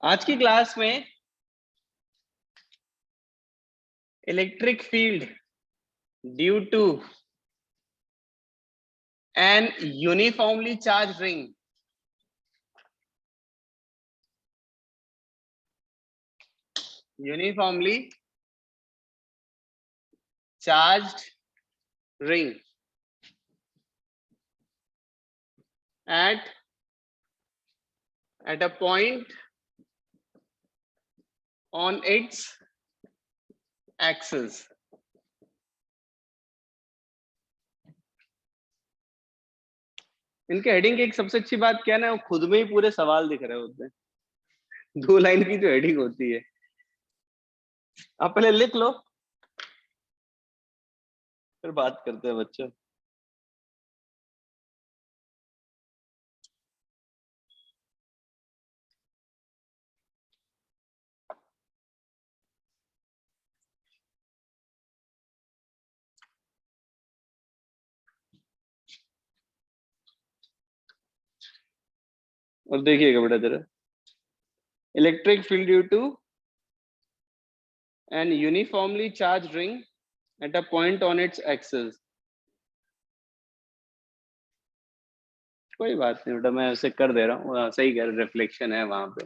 आज की क्लास में electric field due to an uniformly charged ring charged ring at a point on its axis. इनके heading की एक सबसे अच्छी बात क्या है ना, वो खुद में ही पूरे सवाल दिख रहे होते हैं। 2 लाइन की जो हेडिंग होती है, आप पहले लिख लो फिर बात करते हैं बच्चों। और देखिएगा बेटा जरा, electric field due to an uniformly charged ring at a point on its axis. कोई बात नहीं बेटा, मैं उसे कर दे रहा हूँ, सही कह रहा, रिफ्लेक्शन है वहां पे।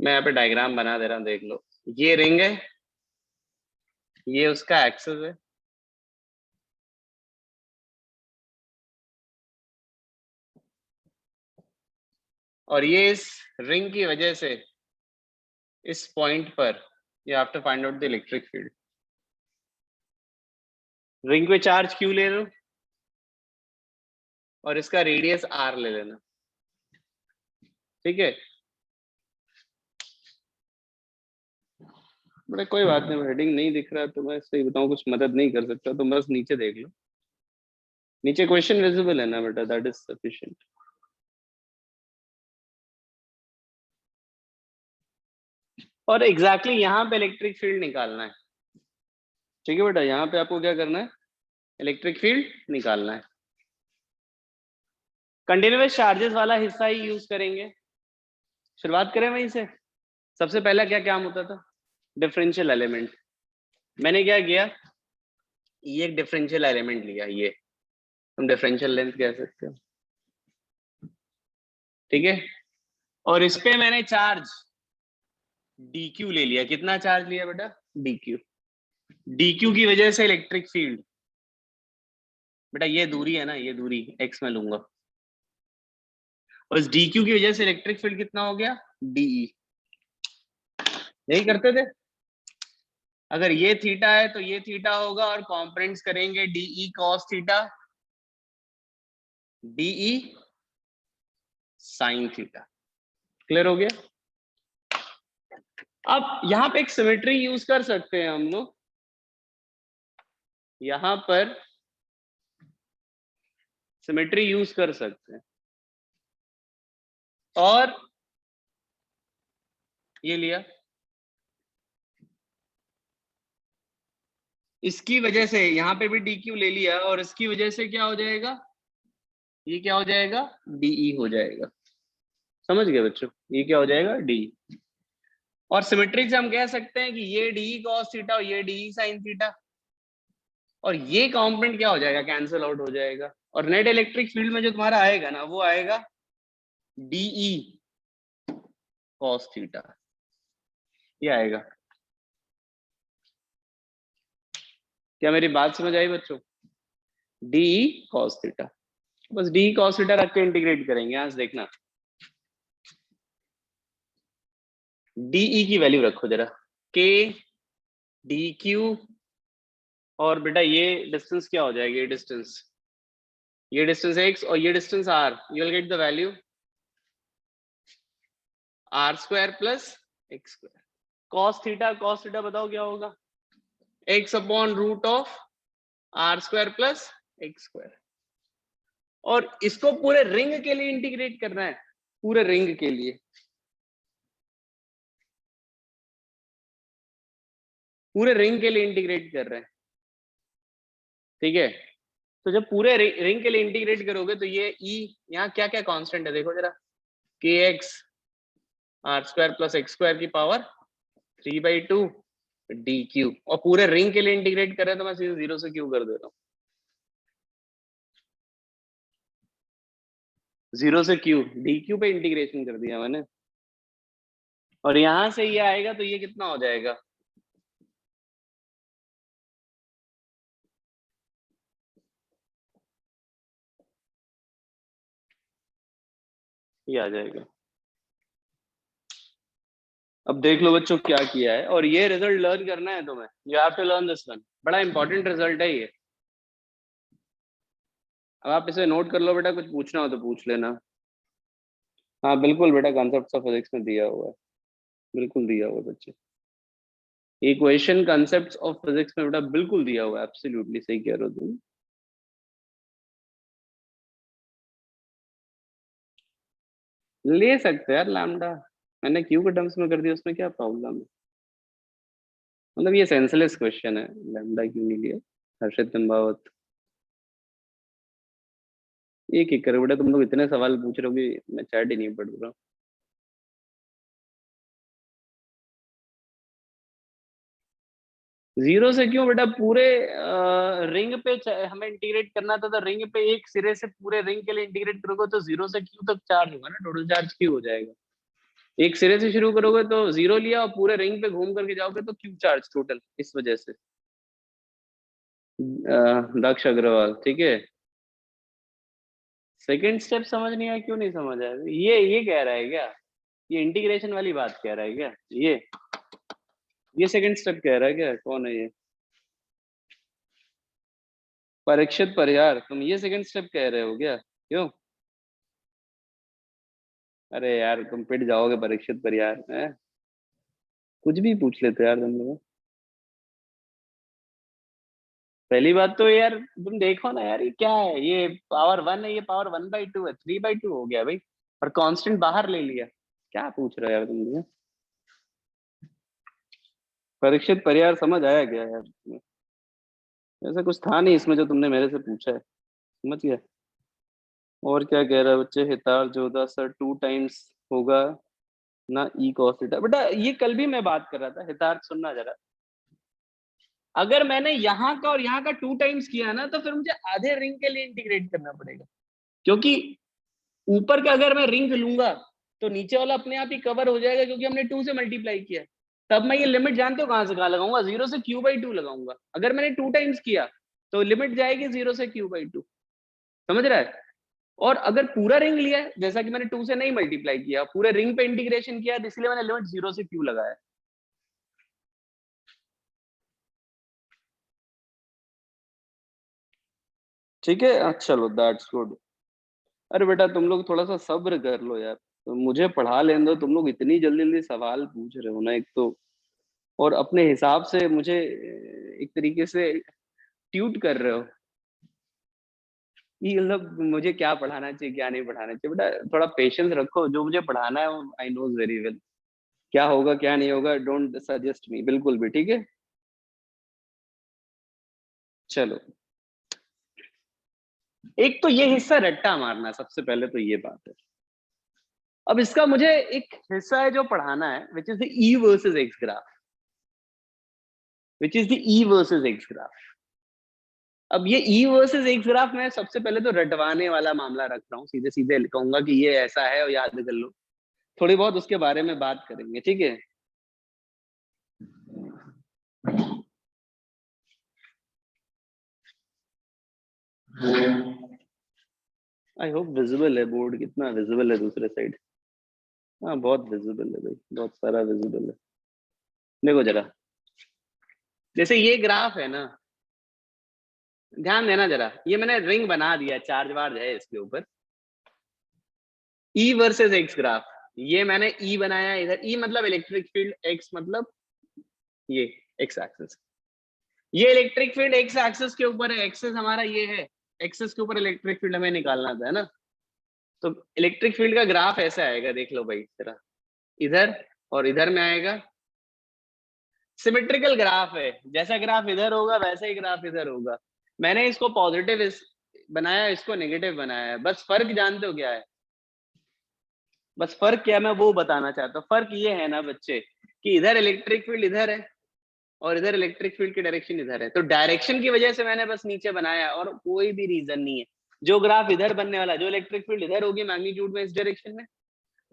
मैं यहाँ पे डायग्राम बना दे रहा हूँ, देख लो। ये रिंग है, ये उसका एक्सिस है, और ये इस रिंग की वजह से इस पॉइंट पर you have to find out the electric field. Ring पे चार्ज क्यू ले लो और इसका रेडियस आर ले लेना, ठीक है बेटा। कोई बात नहीं, हेडिंग नहीं दिख रहा तो मैं सही बताऊं कुछ मदद नहीं कर सकता, तो बस नीचे देख लो, नीचे क्वेश्चन विजिबल है ना बेटा, दैट इज सफिशिएंट। और एग्जैक्टली यहाँ पे इलेक्ट्रिक फील्ड निकालना है, ठीक है बेटा। यहाँ पे आपको क्या करना है, इलेक्ट्रिक फील्ड निकालना है। कंटिन्यूअस चार्जेस वाला हिस्सा ही यूज करेंगे। शुरुआत करें वहीं से। सबसे पहला क्या काम होता था, डिफरेंशियल एलिमेंट। मैंने क्या किया, ये एक डिफरेंशियल एलिमेंट लिया, ये तुम डिफरेंशियल लेंथ कह सकते हो, ठीक है। और इस पे मैंने चार्ज dq ले लिया। कितना चार्ज लिया बेटा, dq। dq की वजह से इलेक्ट्रिक फील्ड, बेटा ये दूरी है ना, ये दूरी x में लूंगा, और इस dq की वजह से इलेक्ट्रिक फील्ड कितना हो गया, de। यही करते थे, अगर ये थीटा है तो ये थीटा होगा, और कॉम्पोनेंट्स करेंगे de cos theta, de sin theta. Clear हो गया। अब यहाँ पे एक सिमेट्री यूज कर सकते हैं हम लोग, यहां पर सिमेट्री यूज कर सकते हैं, और ये लिया, इसकी वजह से यहाँ पे भी dq ले लिया, और इसकी वजह से क्या हो जाएगा, ये क्या हो जाएगा, de हो जाएगा। समझ गए बच्चों, ये क्या हो जाएगा, de। और सिमेट्री से हम कह सकते हैं कि ये de cos थीटा और ये de sin थीटा, और ये कॉम्पोनेंट क्या हो जाएगा, कैंसिल आउट हो जाएगा, और नेट इलेक्ट्रिक फील्ड में जो तुम्हारा आएगा ना, वो आएगा de cos थीटा, ये आएगा। क्या मेरी बात समझ आई बच्चों, de cos थीटा। बस de cos थीटा रख के इंटीग्रेट करेंगे। यहां से देखना, de की वैल्यू रखो जरा, k dq, और बेटा ये डिस्टेंस क्या हो जाएगी, ये डिस्टेंस x और ये distance r, you will get the value r² plus x²। cos theta बताओ क्या होगा, x/√ऑफ r² प्लस x²। और इसको पूरे रिंग के लिए इंटीग्रेट करना है, पूरे रिंग के लिए, पूरे रिंग के लिए इंटीग्रेट कर रहे हैं, ठीक है। तो जब पूरे रिंग के लिए इंटीग्रेट करोगे तो ये ई, यहाँ क्या क्या कांस्टेंट है देखो जरा, K x r square plus x square की पावर 3/2 डी क्यू, और पूरे रिंग के लिए इंटीग्रेट कर रहे हैं तो मैं सीधे 0 से क्यू कर दे रहा हूँ, 0 से क्यू, डी क्यू पे इंटीग्रेशन कर दिया मैंने, और यहां से ये आएगा तो ये कितना हो जाएगा, ये आ जाएगा। अब देख लो बच्चों क्या किया है, और ये रिजल्ट लर्न करना है तुम्हें, you have to learn this one, बड़ा इंपॉर्टेंट रिजल्ट है ये। अब आप इसे नोट कर लो बेटा, कुछ पूछना हो तो पूछ लेना। हाँ बिल्कुल बेटा, कॉन्सेप्ट्स ऑफ फिजिक्स में दिया हुआ है, बिल्कुल दिया हुआ है बच्चे, इक्वेशन कॉन्सेप्ट्स ऑफ फिजिक्स में बेटा बिल्कुल दिया हुआ है, एब्सोल्युटली सही कह रहे हो तुम। ले सकते हैं यार लैम्डा, मैंने क्यू के टर्म्स में कर दिया, उसमें क्या प्रॉब्लम है, मतलब ये सेंसलेस क्वेश्चन है, लैम्डा क्यों नहीं लिया हर्षित तंबावत। एक एक करो बेटा, तुम लोग इतने सवाल पूछ रहे हो कि मैं चैट ही नहीं पढ़ रहा। जीरो से क्यों बेटा, पूरे रिंग पे हमें इंटीग्रेट करना था, तो रिंग पे एक सिरे से पूरे रिंग के लिए इंटीग्रेट करोगे तो 0 से क्यू तक चार्ज होगा ना, टोटल चार्ज क्यू हो जाएगा। एक सिरे से शुरू करोगे तो 0 लिया, और पूरे रिंग पे घूम करके जाओगे तो क्यू चार्ज टोटल, इस वजह से। दक्ष अग्रवाल, ठीक है। सेकंड स्टेप समझ नहीं आया, क्यों नहीं समझ आया, ये कह रहा है क्या, ये इंटीग्रेशन वाली बात कह रहा है क्या, ये सेकंड स्टेप कह रहा है क्या, कौन है ये, परीक्षित परिहार, तुम ये सेकंड स्टेप कह रहे हो क्या, क्यों। अरे यार तुम पिट जाओगे परीक्षित परिहार में, कुछ भी पूछ लेते यार तुम लोग। पहली बात तो यार तुम देखो ना यार, ये क्या है, ये पावर 1 है, ये पावर 1/2 है, 3/2 हो गया भाई, और कांस्टेंट बाहर ले लिया, क्या पूछ रहे हो यार तुम लोग। परीक्षित परिहार समझ आया क्या यार तुम्हें? ऐसा कुछ था नहीं इसमें जो तुमने मेरे से पूछा है, समझ गया। और क्या कह रहा है बच्चे, हितार जोधा सर 2 टाइम्स होगा ना ई कॉस थीटा, बेटा ये कल भी मैं बात कर रहा था, हितार्थ सुनना जरा, अगर मैंने यहाँ का और यहाँ का 2 टाइम्स किया ना, तो फिर मुझे आधे रिंग के लिए इंटीग्रेट करना पड़ेगा, क्योंकि ऊपर का अगर मैं रिंग लूंगा तो नीचे वाला अपने आप ही कवर हो जाएगा, क्योंकि हमने 2 से मल्टीप्लाई किया है। तब मैं ये लिमिट जानते हो कहां से कहां लगाऊंगा, 0 से q/2 लगाऊंगा, अगर मैंने 2 टाइम्स किया तो लिमिट जाएगी 0 से q/2, समझ रहा है। और अगर पूरा रिंग लिया है, जैसा कि मैंने 2 से नहीं मल्टीप्लाई किया, पूरे रिंग पे इंटीग्रेशन किया, तो इसलिए मैंने लिमिट 0 से q लगाया। ठीक है, चलो दैट्स गुड। अरे बेटा तुम लोग थोड़ा सा सब्र कर लो यार, तो मुझे पढ़ा लेने दो, तुम लोग इतनी जल्दी जल्दी सवाल पूछ रहे हो ना एक तो, और अपने हिसाब से मुझे एक तरीके से ट्यूट कर रहे हो कि मतलब मुझे क्या पढ़ाना चाहिए क्या नहीं पढ़ाना चाहिए। बेटा थोड़ा पेशेंस रखो, जो मुझे पढ़ाना है आई नोज वेरी वेल, क्या होगा क्या नहीं होगा, डोंट सजेस्ट मी बिल्कुल भी, ठीक है। चलो, एक तो ये हिस्सा रट्टा मारना है, सबसे पहले तो ये बात है। अब इसका मुझे एक हिस्सा है जो पढ़ाना है, which is the E versus x graph, which is the E versus x graph. अब ये ई वर्सेस एक्स ग्राफ में सबसे पहले तो रटवाने वाला मामला रख रहा हूँ, सीधे सीधे कहूंगा कि ये ऐसा है और याद कर लो, थोड़ी बहुत उसके बारे में बात करेंगे, ठीक है। आई होप विजिबल है बोर्ड, कितना विजिबल है दूसरे साइड। हाँ बहुत विजिबल है भाई, बहुत सारा विजिबल है। देखो जरा, जैसे ये ग्राफ है ना, ध्यान देना जरा, ये मैंने रिंग बना दिया, चार्ज वार्ज है इसके ऊपर, ई वर्सेस एक्स ग्राफ, ये मैंने ई बनाया इधर, ई मतलब इलेक्ट्रिक फील्ड, एक्स मतलब ये एक्स एक्सिस, ये इलेक्ट्रिक फील्ड एक्स एक्सिस के ऊपर है, एक्सिस हमारा ये है, एक्सिस के ऊपर इलेक्ट्रिक फील्ड हमें निकालना था, है ना। तो इलेक्ट्रिक फील्ड का ग्राफ ऐसा आएगा, देख लो भाई जरा, इधर और इधर में आएगा, सिमेट्रिकल ग्राफ है, जैसा ग्राफ इधर होगा वैसा ही ग्राफ इधर होगा। मैंने इसको पॉजिटिव बनाया, इसको नेगेटिव बनाया है, बस फर्क जानते हो क्या है, बस फर्क क्या मैं वो बताना चाहता हूँ। फर्क ये है ना बच्चे कि इधर इलेक्ट्रिक फील्ड इधर है और इधर इलेक्ट्रिक फील्ड की डायरेक्शन इधर है, तो डायरेक्शन की वजह से मैंने बस नीचे बनाया और कोई भी रीजन नहीं है। जो ग्राफ इधर बनने वाला, जो इलेक्ट्रिक फील्ड इधर होगी मैग्नीट्यूड में इस डायरेक्शन में,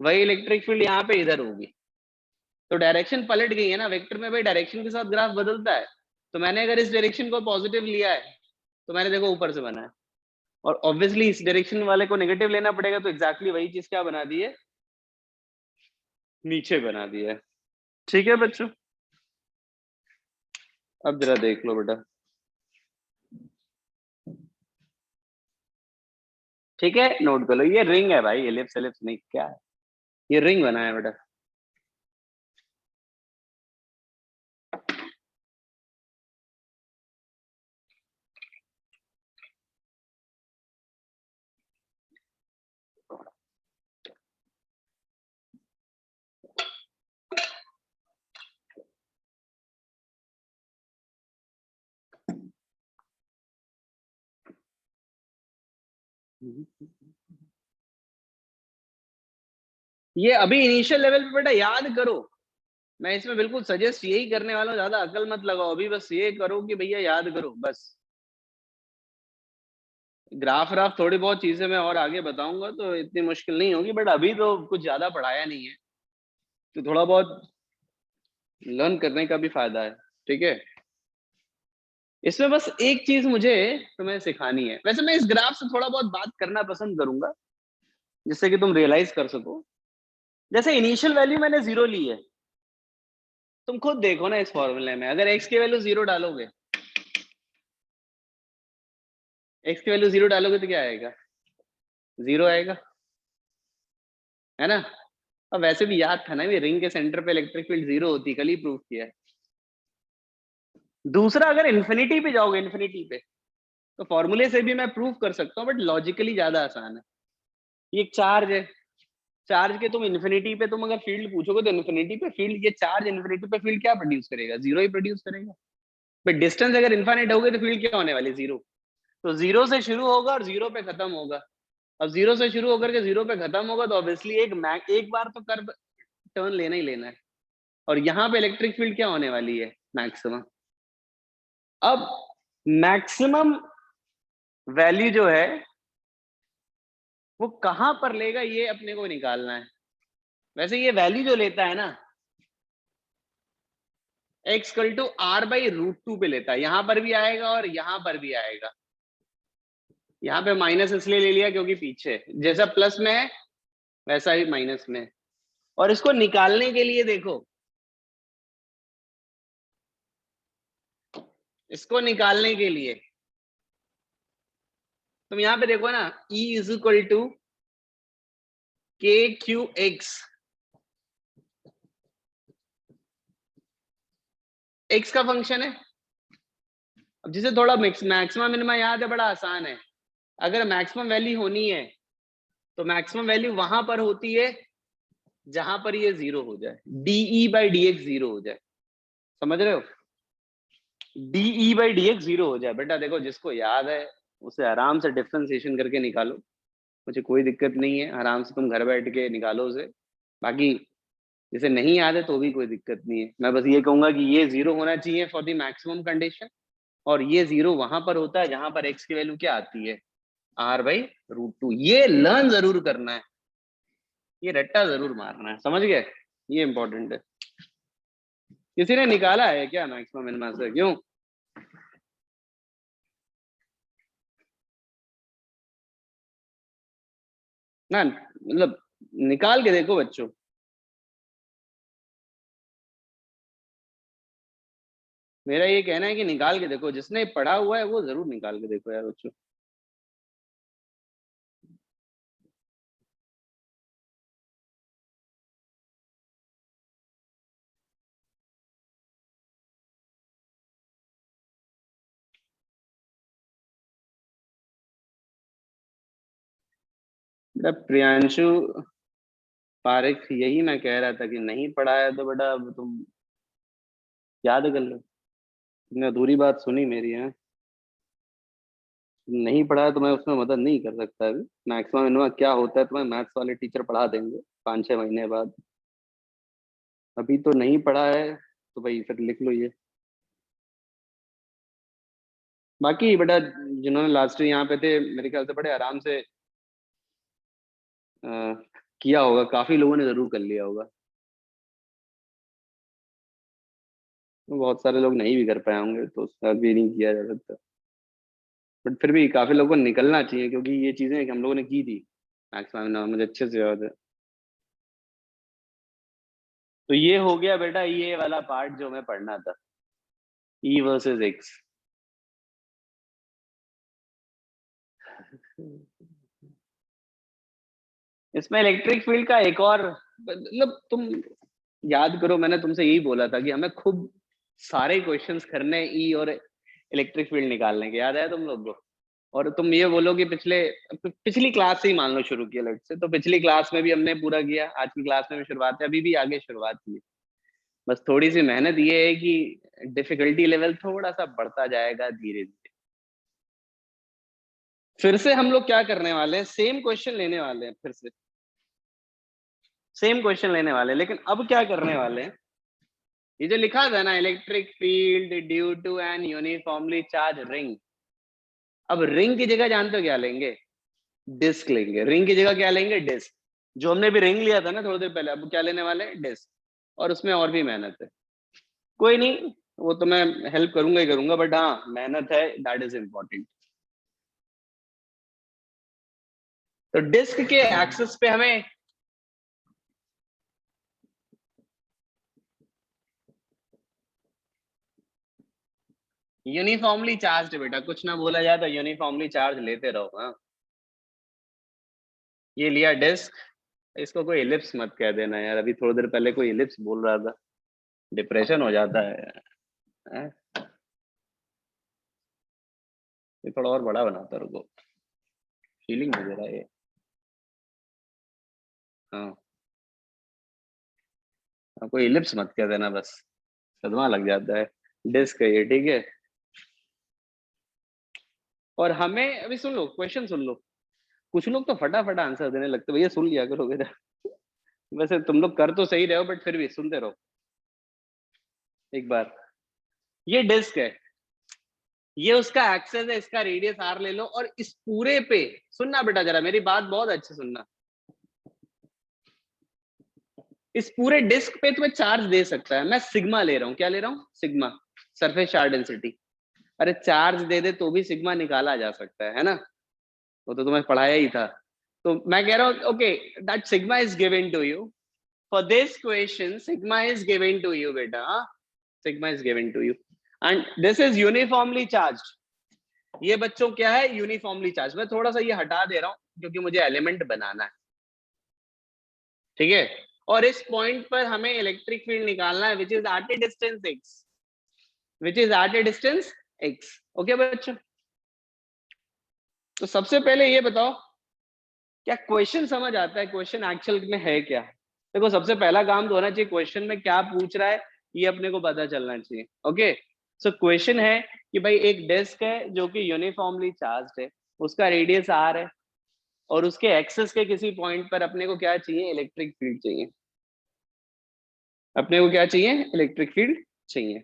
वही इलेक्ट्रिक फील्ड यहाँ पे इधर होगी। तो डायरेक्शन पलट गई है ना, वेक्टर में भाई डायरेक्शन के साथ ग्राफ बदलता है। तो मैंने अगर इस डायरेक्शन को पॉजिटिव लिया है तो मैंने देखो ऊपर से बनाया, और ऑब्वियसली इस डायरेक्शन वाले को नेगेटिव लेना पड़ेगा, तो एग्जैक्टली वही चीज क्या बना दी है, नीचे बना दिया है। ठीक है बच्चों, अब जरा देख लो बेटा। ठीक है, नोट कर लो, ये रिंग है भाई, एलिप्स एलिप्स नहीं, क्या है, ये रिंग बना है बेटा। ये अभी इनिशियल लेवल पे बेटा याद करो, मैं इसमें बिल्कुल सजेस्ट यही करने वाला हूँ, ज्यादा अकल मत लगाओ, अभी बस ये करो कि भैया याद करो बस। ग्राफ राफ थोड़ी बहुत चीजें मैं और आगे बताऊंगा तो इतनी मुश्किल नहीं होगी, बट अभी तो कुछ ज्यादा पढ़ाया नहीं है, तो थोड़ा बहुत लर्न करने का भी फायदा है। ठीक है, इसमें बस एक चीज मुझे तुम्हें सिखानी है। वैसे मैं इस ग्राफ से थोड़ा बहुत बात करना पसंद करूंगा जिससे कि तुम रियलाइज कर सको। जैसे इनिशियल वैल्यू मैंने 0 ली है, तुम खुद देखो ना इस फॉर्मूले में, अगर x की वैल्यू 0 डालोगे, x की वैल्यू 0 डालोगे तो क्या आएगा, 0 आएगा, है ना। अब वैसे भी याद था ना, ये रिंग के सेंटर पे इलेक्ट्रिक फील्ड 0 होती, कल ही प्रूव किया है। दूसरा, अगर इन्फिनिटी पे जाओगे, इन्फिनिटी पे, तो फॉर्मूले से भी मैं प्रूव कर सकता हूँ, बट लॉजिकली ज्यादा आसान है। ये एक चार्ज है, चार्ज के तुम इन्फिनिटी पे तुम अगर फील्ड पूछोगे तो इन्फिनिटी पे फील्ड, ये चार्ज इन्फिनिटी पे फील्ड क्या प्रोड्यूस करेगा, 0 ही प्रोड्यूस करेगा। बट डिस्टेंस अगर इन्फाइनाइट होगी तो फील्ड क्या होने वाली, 0। तो 0 से शुरू होगा और 0 पे खत्म होगा। अब 0 से शुरू होकर के 0 पे खत्म होगा, तो ऑब्वियसली एक बार तो कर्व टर्न लेना ही लेना है। और यहाँ पे इलेक्ट्रिक फील्ड क्या होने वाली है, मैक्सिमम। अब मैक्सिमम वैल्यू जो है वो कहां पर लेगा, ये अपने को निकालना है। वैसे ये वैल्यू जो लेता है ना, x=r/√2 पे लेता है, यहां पर भी आएगा और यहां पर भी आएगा। यहाँ पे माइनस इसलिए ले लिया क्योंकि पीछे जैसा प्लस में है वैसा ही माइनस में। और इसको निकालने के लिए देखो, इसको निकालने के लिए तुम यहाँ पे देखो ना, E=KQX, x का फंक्शन है। अब जिसे थोड़ा मैक्सिमम मिनिमम याद है, बड़ा आसान है। अगर मैक्सिमम वैल्यू होनी है तो मैक्सिमम वैल्यू वहां पर होती है जहां पर ये 0 हो जाए, DE/dx 0 हो जाए, समझ रहे हो, DE/dx 0 हो जाए। बेटा देखो, जिसको याद है उसे आराम से डिफरेंशिएशन करके निकालो, मुझे कोई दिक्कत नहीं है, आराम से तुम घर बैठ के निकालो उसे। बाकी जिसे नहीं याद है तो भी कोई दिक्कत नहीं है, मैं बस ये कहूंगा कि ये 0 होना चाहिए फॉर द मैक्सिमम कंडीशन, और ये 0 वहां पर होता है जहां पर x की वैल्यू क्या आती है, r/√2। ये लर्न जरूर करना है, ये रट्टा जरूर मारना है, समझ गए, ये इंपॉर्टेंट है। किसी ने निकाला है क्या मैक्सिमम मिनिमम से, क्यों? ना मतलब निकाल के देखो बच्चों। मेरा ये कहना है कि निकाल के देखो, जिसने पढ़ा हुआ है वो जरूर निकाल के देखो यार बच्चों। बेटा प्रियांशु पारिक, यही मैं कह रहा था कि नहीं पढ़ा है तो बेटा अब तुम याद कर लो। तुमने अधूरी बात सुनी मेरी है, नहीं पढ़ा है तो मैं उसमें मदद नहीं कर सकता। अभी मैक्सिमम मिनिमम क्या होता है तुम्हें मैथ्स वाले टीचर पढ़ा देंगे। 5-6 महीने बाद। अभी तो नहीं पढ़ा है तो भाई फिर लिख लो ये। बाकी बेटा जिन्होंने लास्ट ईयर यहाँ पे थे मेरे ख्याल से बड़े आराम से किया होगा, काफी लोगों ने जरूर कर लिया होगा। बहुत सारे लोग नहीं भी कर पाए होंगे तो उसका भी नहीं किया जा सकता, बट फिर भी काफी लोगों को निकलना चाहिए क्योंकि ये चीजें हम लोगों ने की थी मैक्सिमम ना, मुझे अच्छे से याद है। तो ये हो गया बेटा ये वाला पार्ट जो हमें पढ़ना था, ई वर्सेस एक्स। इसमें इलेक्ट्रिक फील्ड का एक और मतलब तुम याद करो, मैंने तुमसे यही बोला था कि हमें खूब सारे क्वेश्चंस करने ई और इलेक्ट्रिक फील्ड निकालने के, याद है तुम लोग को? और तुम ये बोलो कि पिछली क्लास से ही मान लो शुरू किया लेट से, तो पिछली क्लास में भी हमने पूरा किया, आज की क्लास में भी शुरुआत है, अभी भी आगे शुरुआत की। बस थोड़ी सी मेहनत ये है कि डिफिकल्टी लेवल थोड़ा सा बढ़ता जाएगा धीरे धीरे। फिर से हम लोग क्या करने वाले हैं, सेम क्वेश्चन लेने वाले हैं, फिर से सेम क्वेश्चन लेने वाले हैं, लेकिन अब क्या करने वाले हैं, ये जो लिखा था ना electric field due to an uniformly charged ring, अब रिंग की जगह जानते हो क्या लेंगे, डिस्क लेंगे। रिंग की जगह क्या लेंगे, डिस्क। जो हमने भी रिंग लिया था ना थोड़ी देर पहले, अब क्या लेने वाले हैं, डिस्क। और उसमें और भी मेहनत है, कोई नहीं वो तो मैं हेल्प करूंगा ही करूंगा, बट हाँ मेहनत है, दैट इज इम्पोर्टेंट। तो डिस्क के एक्सेस पे हमें यूनिफॉर्मली चार्ज, बेटा कुछ ना बोला जाए तो यूनिफॉर्मली चार्ज लेते रहो। हाँ ये लिया डिस्क, इसको कोई इलिप्स मत कह देना यार, अभी थोड़ी देर पहले कोई इलिप्स बोल रहा था, डिप्रेशन हो जाता है? ये थोड़ा और बड़ा बनाता रुको, फीलिंग नहीं दे रहा ये। हाँ कोई इलिप्स मत कह देना बस, सदमा लग जाता है। डिस्क है ये, ठीक है। और हमें अभी सुन लो, क्वेश्चन सुन लो, कुछ लोग तो फटाफट आंसर देने लगते, भैया सुन लिया करो बेटा। वैसे तुम लोग कर तो सही रहे हो, बट फिर भी सुनते रहो एक बार। ये डिस्क है, ये उसका एक्सेस है, इसका रेडियस आर ले लो, और इस पूरे पे सुनना बेटा, जरा मेरी बात बहुत अच्छे सुनना, इस पूरे डिस्क पे तुम्हें चार्ज दे सकता है। मैं सिग्मा ले रहा हूँ, क्या ले रहा हूँ, सिग्मा, सरफेस चार्ज डेंसिटी। अरे चार्ज दे दे तो भी सिग्मा निकाला जा सकता है ना, वो तो तुम्हें पढ़ाया ही था। तो मैं कह रहा हूँ okay, that sigma is given to you for this question, sigma is given to you बेटा, sigma is given to you and this is uniformly charged. ये बच्चों क्या है, यूनिफॉर्मली चार्ज। मैं थोड़ा सा ये हटा दे रहा हूँ क्योंकि मुझे एलिमेंट बनाना है, ठीक है। और इस पॉइंट पर हमें इलेक्ट्रिक फील्ड निकालना है, which is at a distance x, which is at a distance x. Okay बच्चों, तो सबसे पहले ये बताओ क्या क्वेश्चन समझ आता है, क्वेश्चन एक्चुअल में है क्या। देखो सबसे पहला काम तो होना चाहिए क्वेश्चन में क्या पूछ रहा है ये अपने को पता चलना चाहिए। ओके सो क्वेश्चन है कि भाई एक डिस्क है जो कि यूनिफॉर्मली चार्ज्ड है, उसका रेडियस आर है, और उसके एक्सेस के किसी पॉइंट पर अपने को क्या चाहिए, इलेक्ट्रिक फील्ड चाहिए। अपने को क्या चाहिए, इलेक्ट्रिक फील्ड चाहिए,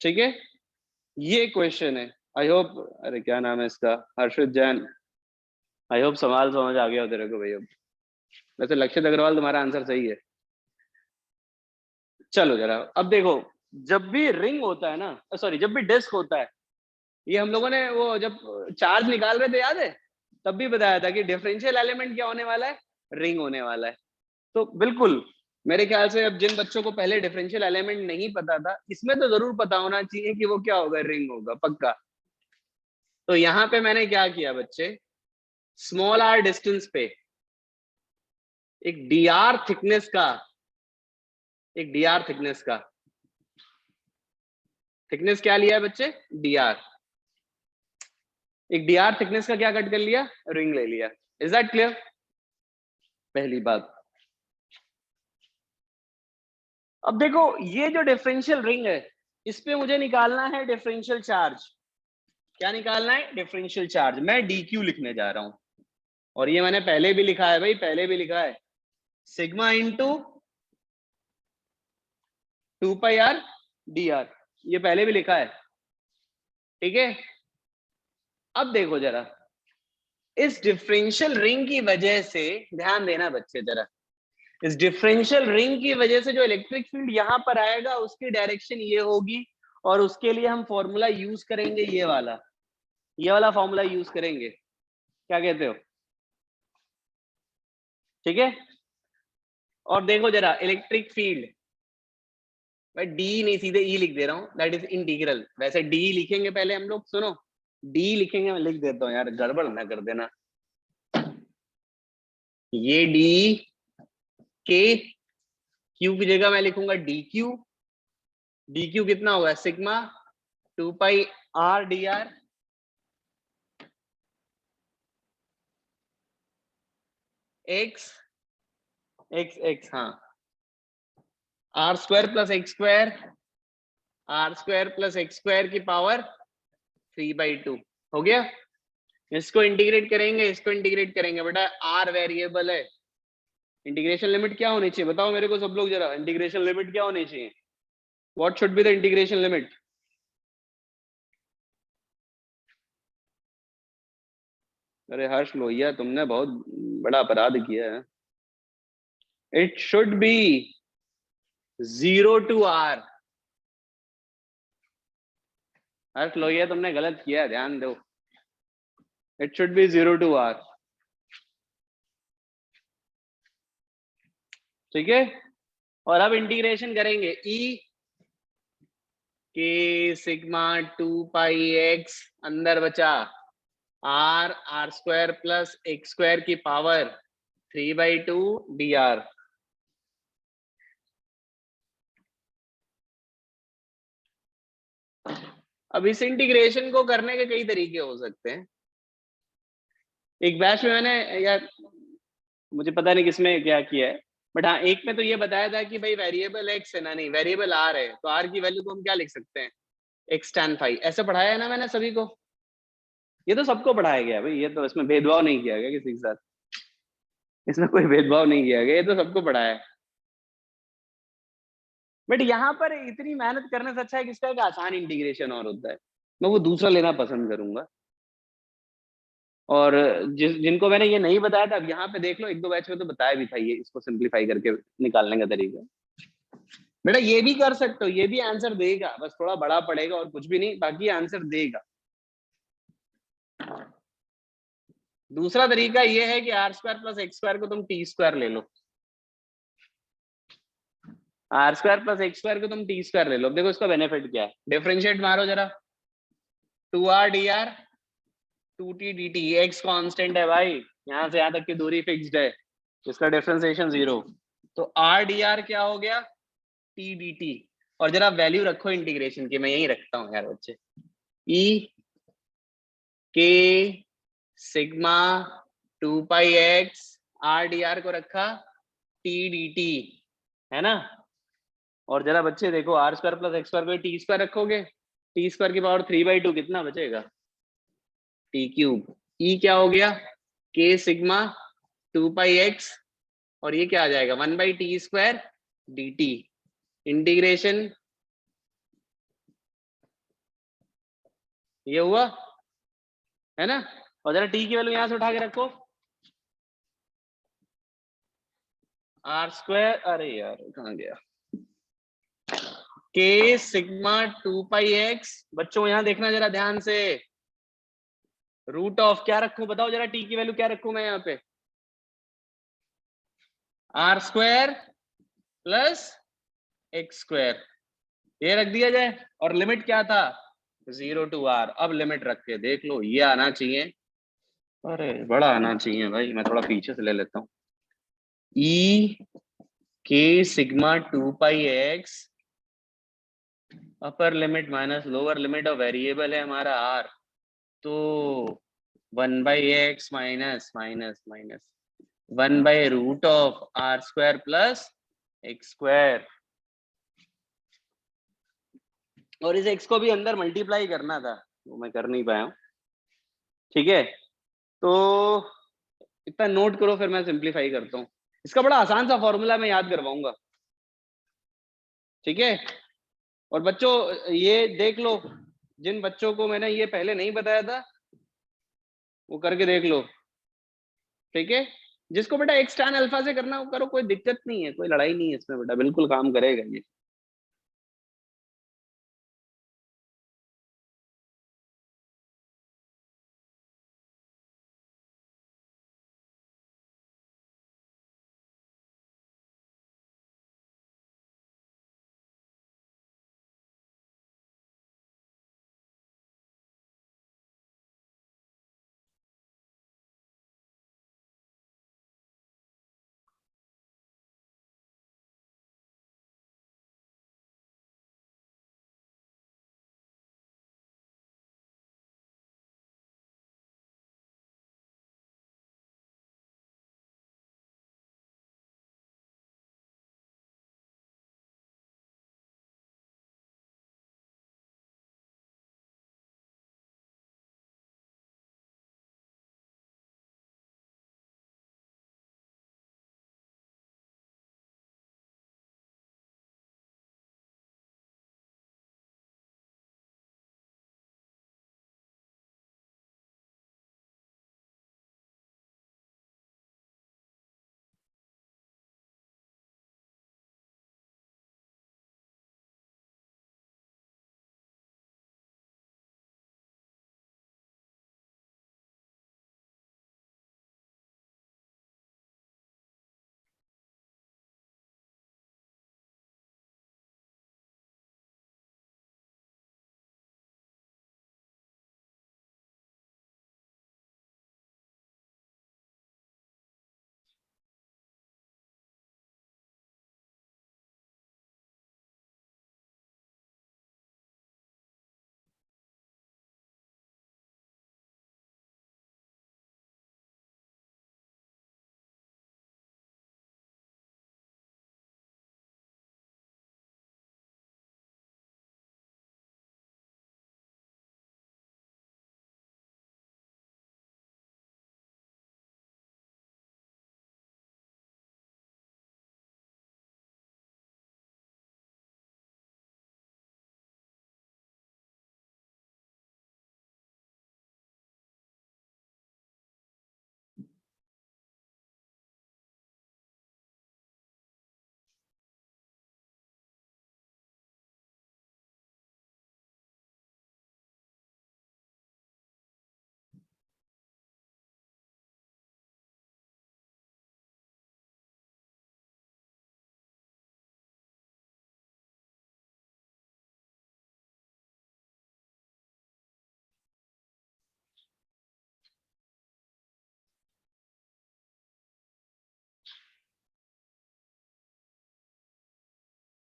ठीक है। ये क्वेश्चन है, आई होप, अरे क्या नाम है इसका, हर्षित जैन, आई होप सवाल समझ आ गया हो तेरे को भैया। वैसे लक्षित अग्रवाल तुम्हारा आंसर सही है। चलो जरा अब देखो, जब भी रिंग होता है ना, सॉरी जब भी डिस्क होता है, ये हम लोगों ने वो जब चार्ज निकाल रहे थे याद है, तब भी बताया था कि डिफरेंशियल एलिमेंट क्या होने वाला है, रिंग होने वाला है। तो बिल्कुल मेरे ख्याल से अब जिन बच्चों को पहले डिफरेंशियल एलिमेंट नहीं पता था, इसमें तो जरूर पता होना चाहिए कि वो क्या होगा, रिंग होगा पक्का। तो यहाँ पे मैंने क्या किया बच्चे, स्मॉल आर डिस्टेंस पे एक डी आर थिकनेस का, एक डी आर थिकनेस का, थिकनेस क्या लिया है बच्चे, डी आर, एक डी आर थिकनेस का क्या कट कर लिया, रिंग ले लिया। इज दैट क्लियर, पहली बात। अब देखो ये जो डिफरेंशियल रिंग है, इस पे मुझे निकालना है डिफरेंशियल चार्ज। क्या निकालना है, डिफरेंशियल चार्ज। मैं डी क्यू लिखने जा रहा हूं, और ये मैंने पहले भी लिखा है भाई, पहले भी लिखा है, sigma into 2 pi R D are, ये पहले भी लिखा है, ठीक है। अब देखो जरा, इस डिफरेंशियल रिंग की वजह से, ध्यान देना बच्चे जरा, इस डिफरेंशियल रिंग की वजह से जो इलेक्ट्रिक फील्ड यहां पर आएगा उसकी डायरेक्शन ये होगी, और उसके लिए हम फॉर्मूला यूज करेंगे ये वाला फॉर्मूला यूज करेंगे। क्या कहते हो? ठीक है। और देखो जरा, इलेक्ट्रिक फील्ड, मैं डी नहीं सीधे ई लिख दे रहा हूं, दैट इज इंटीग्रल। वैसे डी लिखेंगे पहले हम लोग, सुनो, डी लिखेंगे, मैं लिख देता हूँ यार, गड़बड़ ना कर देना। ये डी के, क्यू की जगह मैं लिखूंगा डी क्यू। डी क्यू कितना होगा? Sigma 2 pi R D R X X X, हाँ, R square plus x square, are square plus x square की पावर 3/2 हो गया। इसको इंटीग्रेट करेंगे, इसको इंटीग्रेट करेंगे, बेटा आर वेरिएबल है, इंटीग्रेशन लिमिट क्या होनी चाहिए बताओ मेरे को सब लोग जरा, इंटीग्रेशन लिमिट क्या होनी चाहिए? What should be the integration limit? अरे हर्ष लोहिया, तुमने बहुत बड़ा अपराध किया है। It should be 0 to R. Harsh Lohia, तुमने गलत किया, ध्यान दो, it should be 0 to R, ठीक है। और अब इंटीग्रेशन करेंगे, ई के सिग्मा 2 पाई एक्स, अंदर बचा r, r square plus x square की पावर 3/2 डी आर। अब इस इंटीग्रेशन को करने के कई तरीके हो सकते हैं। एक बैच में मैंने, यार मुझे पता नहीं किसमें क्या किया है, बट हाँ एक में तो ये बताया था कि भाई वेरिएबल एक्स है ना, नहीं वेरिएबल आर है, तो आर की वैल्यू को हम क्या लिख सकते हैं? X tan phi. ऐसे पढ़ाया है ना मैंने सभी को? ये तो सबको पढ़ाया गया भाई, ये तो इसमें भेदभाव नहीं किया गया किसी के साथ, इसमें कोई भेदभाव नहीं किया गया, ये तो सबको पढ़ाया है। बट यहाँ पर इतनी मेहनत करने से अच्छा है किसका एक आसान इंटीग्रेशन और होता है, मैं वो दूसरा लेना पसंद करूंगा। और जिनको मैंने ये नहीं बताया था, अब यहाँ पे देख लो, एक दो बैच में तो बताया भी था ये, इसको सिंप्लीफाई करके निकालने का तरीका। बेटा ये भी कर सकते हो, ये भी आंसर देगा, बस थोड़ा बड़ा पड़ेगा और कुछ भी नहीं, बाकी आंसर देगा। दूसरा तरीका ये है कि R square plus x square को तुम टी स्क्वायर ले लो, R square plus x square को तुम टी स्क्वायर ले लो। देखो इसका बेनिफिट क्या है, डिफरेंशिएट मारो जरा, 2r dr 2t dt, x constant है भाई, यहां से यहां तक की दूरी फिक्स्ड है, इसका डिफरेंशिएशन 0, तो r dr क्या हो गया? t dt। और जरा वैल्यू रखो इंटीग्रेशन की, मैं यही रखता हूँ यार बच्चे, e के सिग्मा 2 पाई x r dr को रखा t dt, है ना। और जरा बच्चे देखो, r square plus x square को टी स्क्वायर रखोगे, टी स्क्वायर की पावर 3/2 कितना बचेगा? T cube. ई क्या हो गया? के सिग्मा 2 पाई एक्स, और ये क्या आ जाएगा? 1/t² dt। इंटीग्रेशन ये हुआ, है ना। और जरा टी की वैल्यू यहां से उठा के रखो, आर स्क्वायर, अरे यार कहां गया, के सिग्मा 2 पाई एक्स, बच्चों यहां देखना जरा ध्यान से, रूट ऑफ क्या रखूं बताओ जरा, टी की वैल्यू क्या रखूं मैं यहाँ पे? R square plus x square, ये रख दिया जाए। और लिमिट क्या था? 0 टू आर। अब लिमिट रख के देख लो, ये आना चाहिए, अरे बड़ा आना चाहिए भाई, मैं थोड़ा पीछे से ले लेता हूँ। E K sigma 2 pi X, upper limit minus lower limit of variable है हमारा आर, तो 1/x माइनस माइनस माइनस 1/√ऑफ R square plus x square. और इस x को भी अंदर मल्टीप्लाई करना था, वो मैं कर नहीं पाया हूँ, ठीक है। तो इतना नोट करो, फिर मैं सिंप्लीफाई करता हूँ। इसका बड़ा आसान सा फॉर्मूला मैं याद करवाऊंगा, ठीक है। और बच्चों ये देख लो, जिन बच्चों को मैंने ये पहले नहीं बताया था वो करके देख लो, ठीक है। जिसको बेटा एक्स tan अल्फा से करना वो करो, कोई दिक्कत नहीं है, कोई लड़ाई नहीं है इसमें बेटा, बिल्कुल काम करेगा ये।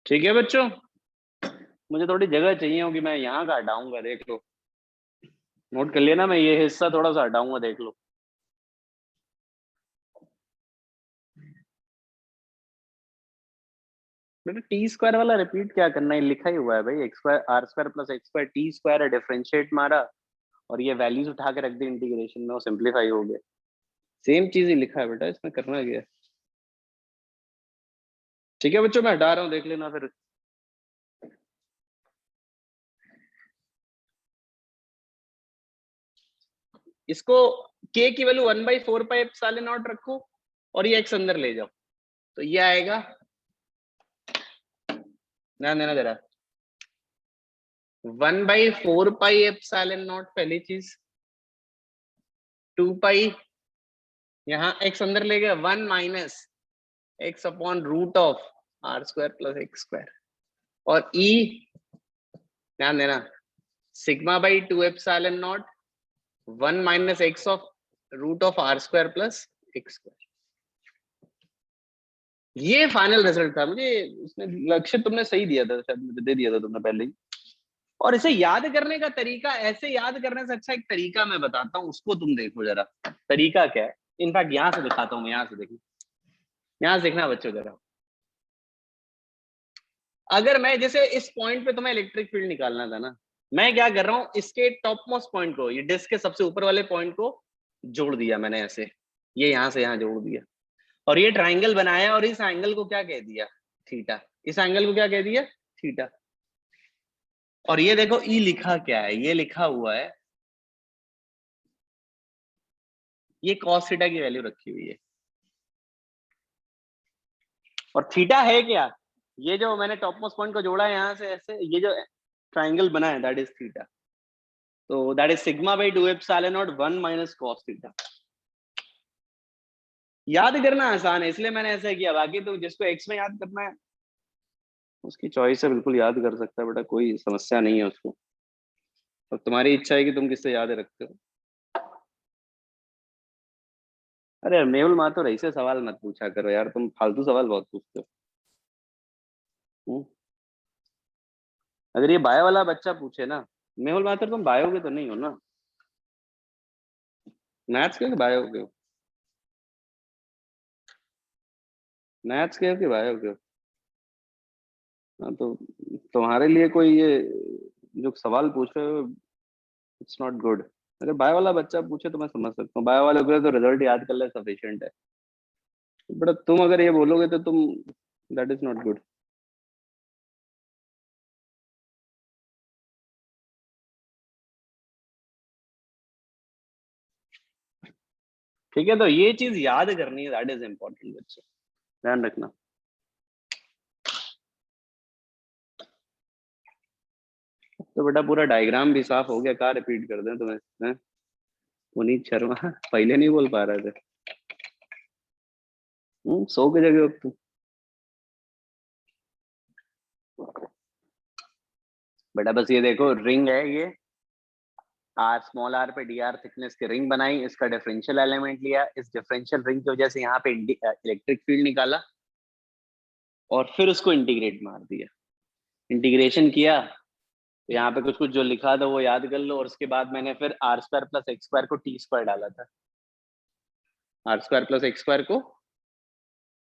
ठीक है बच्चों, मुझे थोड़ी जगह चाहिए होगी, मैं यहाँ का हटाऊंगा, देख लो, नोट कर लिया ना, मैं ये हिस्सा थोड़ा सा हटाऊंगा, देख लो। बेटा टी स्क्वायर वाला रिपीट क्या करना है, लिखा ही हुआ है भाई, x square are square plus x square t square है, डिफरेंशिएट मारा और ये वैल्यूज उठा के रख दी इंटीग्रेशन में, वो सिंप्लीफाई हो गया। सेम चीज ही लिखा है बेटा, इसमें करना क्या है। ठीक है बच्चों, मैं हटा रहा हूँ, देख लेना फिर। इसको k की वैल्यू 1/4 एप्सिलॉन नॉट रखो और ये x अंदर ले जाओ, तो ये आएगा, ध्यान देना जरा, 1/4 एप्सिलॉन नॉट पहली चीज, 2 यहाँ x अंदर ले गया, 1 minus x upon root of are square plus x square, और e ध्यान देना, सिग्मा/2 epsilon not 1 minus x of root of are square plus x square. ये फाइनल रिजल्ट था, मुझे उसने लक्ष्य तुमने सही दिया था, शायद मुझे दे दिया था तुमने पहले ही। और इसे याद करने का तरीका, ऐसे याद करने से अच्छा एक तरीका मैं बताता हूँ, उसको तुम देखो जरा, तरीका क्या है। इनफैक्ट यहाँ से दिखाता हूँ मैं, यहाँ से देखो, यहाँ से देखना बच्चों जरा। अगर मैं जैसे इस पॉइंट पे तुम्हें इलेक्ट्रिक फील्ड निकालना था ना, मैं क्या कर रहा हूँ, इसके टॉप मोस्ट पॉइंट को, ये डिस्क के सबसे ऊपर वाले पॉइंट को जोड़ दिया मैंने ऐसे, ये यहाँ से यहाँ जोड़ दिया, और ये ट्राइंगल बनाया और इस एंगल को क्या कह दिया, थीटा। इस एंगल को क्या कह दिया, थीटा। और ये देखो ई लिखा क्या है, ये लिखा हुआ है, ये cos थीटा की वैल्यू रखी हुई है। और थीटा है क्या, ये जो मैंने टॉप मोस्ट पॉइंट को जोड़ा है यहाँ से ऐसे, ये जो ट्राइंगल बना है दैट इज थीटा। तो that is sigma by 2 epsilon not 1 minus cos theta. याद करना आसान है इसलिए मैंने ऐसा किया, बाकी तो जिसको एक्स में याद करना है उसकी चॉइस है, बिल्कुल याद कर सकता है बेटा, कोई समस्या नहीं है उसको। और तुम्हारी इच्छा है कि तुम किससे याद रखते हो। अरे मेहुल माथुर ऐसे सवाल मत पूछा करो यार, तुम फालतू सवाल बहुत पूछते हो। हम्म? अगर ये बायो वाला बच्चा पूछे ना, मेहुल माथुर तुम बायो के तो नहीं हो ना, मैथ्स के बायो के हो, मैथ्स के हो कि बायो के हो। हाँ तो तुम्हारे लिए कोई ये जो सवाल पूछ रहे हो इट्स नॉट गुड। अगर बायो वाला बच्चा पूछे तो मैं समझ सकता हूँ, बायो वाले को तो रिजल्ट याद कर ले सफिशिएंट है, बट तुम अगर ये बोलोगे तो तुम, दैट इज नॉट गुड। ठीक है, तो ये चीज याद करनी है, दैट इज इम्पोर्टेंट बच्चे, ध्यान रखना। तो बेटा पूरा डायग्राम भी साफ हो गया, कहाँ रिपीट कर दें तुम्हें, हैं? पुनीत शर्मा पहले नहीं बोल पा रहे थे। 100 की जगह अब तुम। बेटा बस ये देखो रिंग है ये, आर स्मॉल आर पे डी आर थिकनेस की रिंग बनाई, इसका डिफरेंशियल एलिमेंट लिया, इस डिफरेंशियल रिंग की वजह से यहाँ पे इलेक्ट्रिक फील्ड निकाला और फिर उसको इंटीग्रेट मार दिया। इंटीग्रेशन किया तो यहाँ पे कुछ कुछ जो लिखा था वो याद कर लो, और उसके बाद मैंने फिर r square plus x square को टी स्क्वायर डाला था, r square plus x square को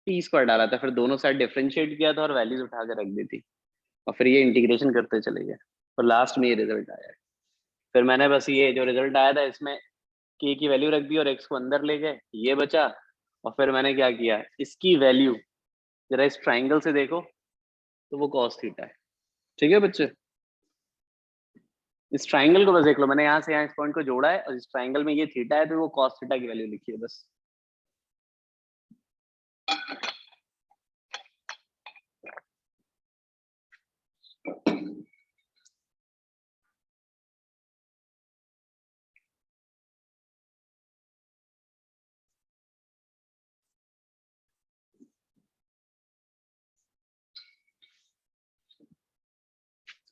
टी स्क्वायर डाला था, फिर दोनों साइड डिफरेंशिएट किया था और वैल्यूज उठा के रख दी थी, और फिर ये इंटीग्रेशन करते चले गए और लास्ट में ये रिजल्ट आया है। फिर मैंने बस ये जो रिजल्ट आया था इसमें के की वैल्यू रख दी और एक्स को अंदर ले गए, ये बचा। और फिर मैंने क्या किया, इसकी वैल्यू जरा इस ट्राइंगल से देखो तो वो cos थीटा है। ठीक है बच्चे, इस ट्राइंगल को बस देख लो, मैंने यहाँ से यहाँ इस पॉइंट को जोड़ा है और इस ट्राइंगल में ये थीटा है तो वो cos थीटा की वैल्यू लिखी है बस।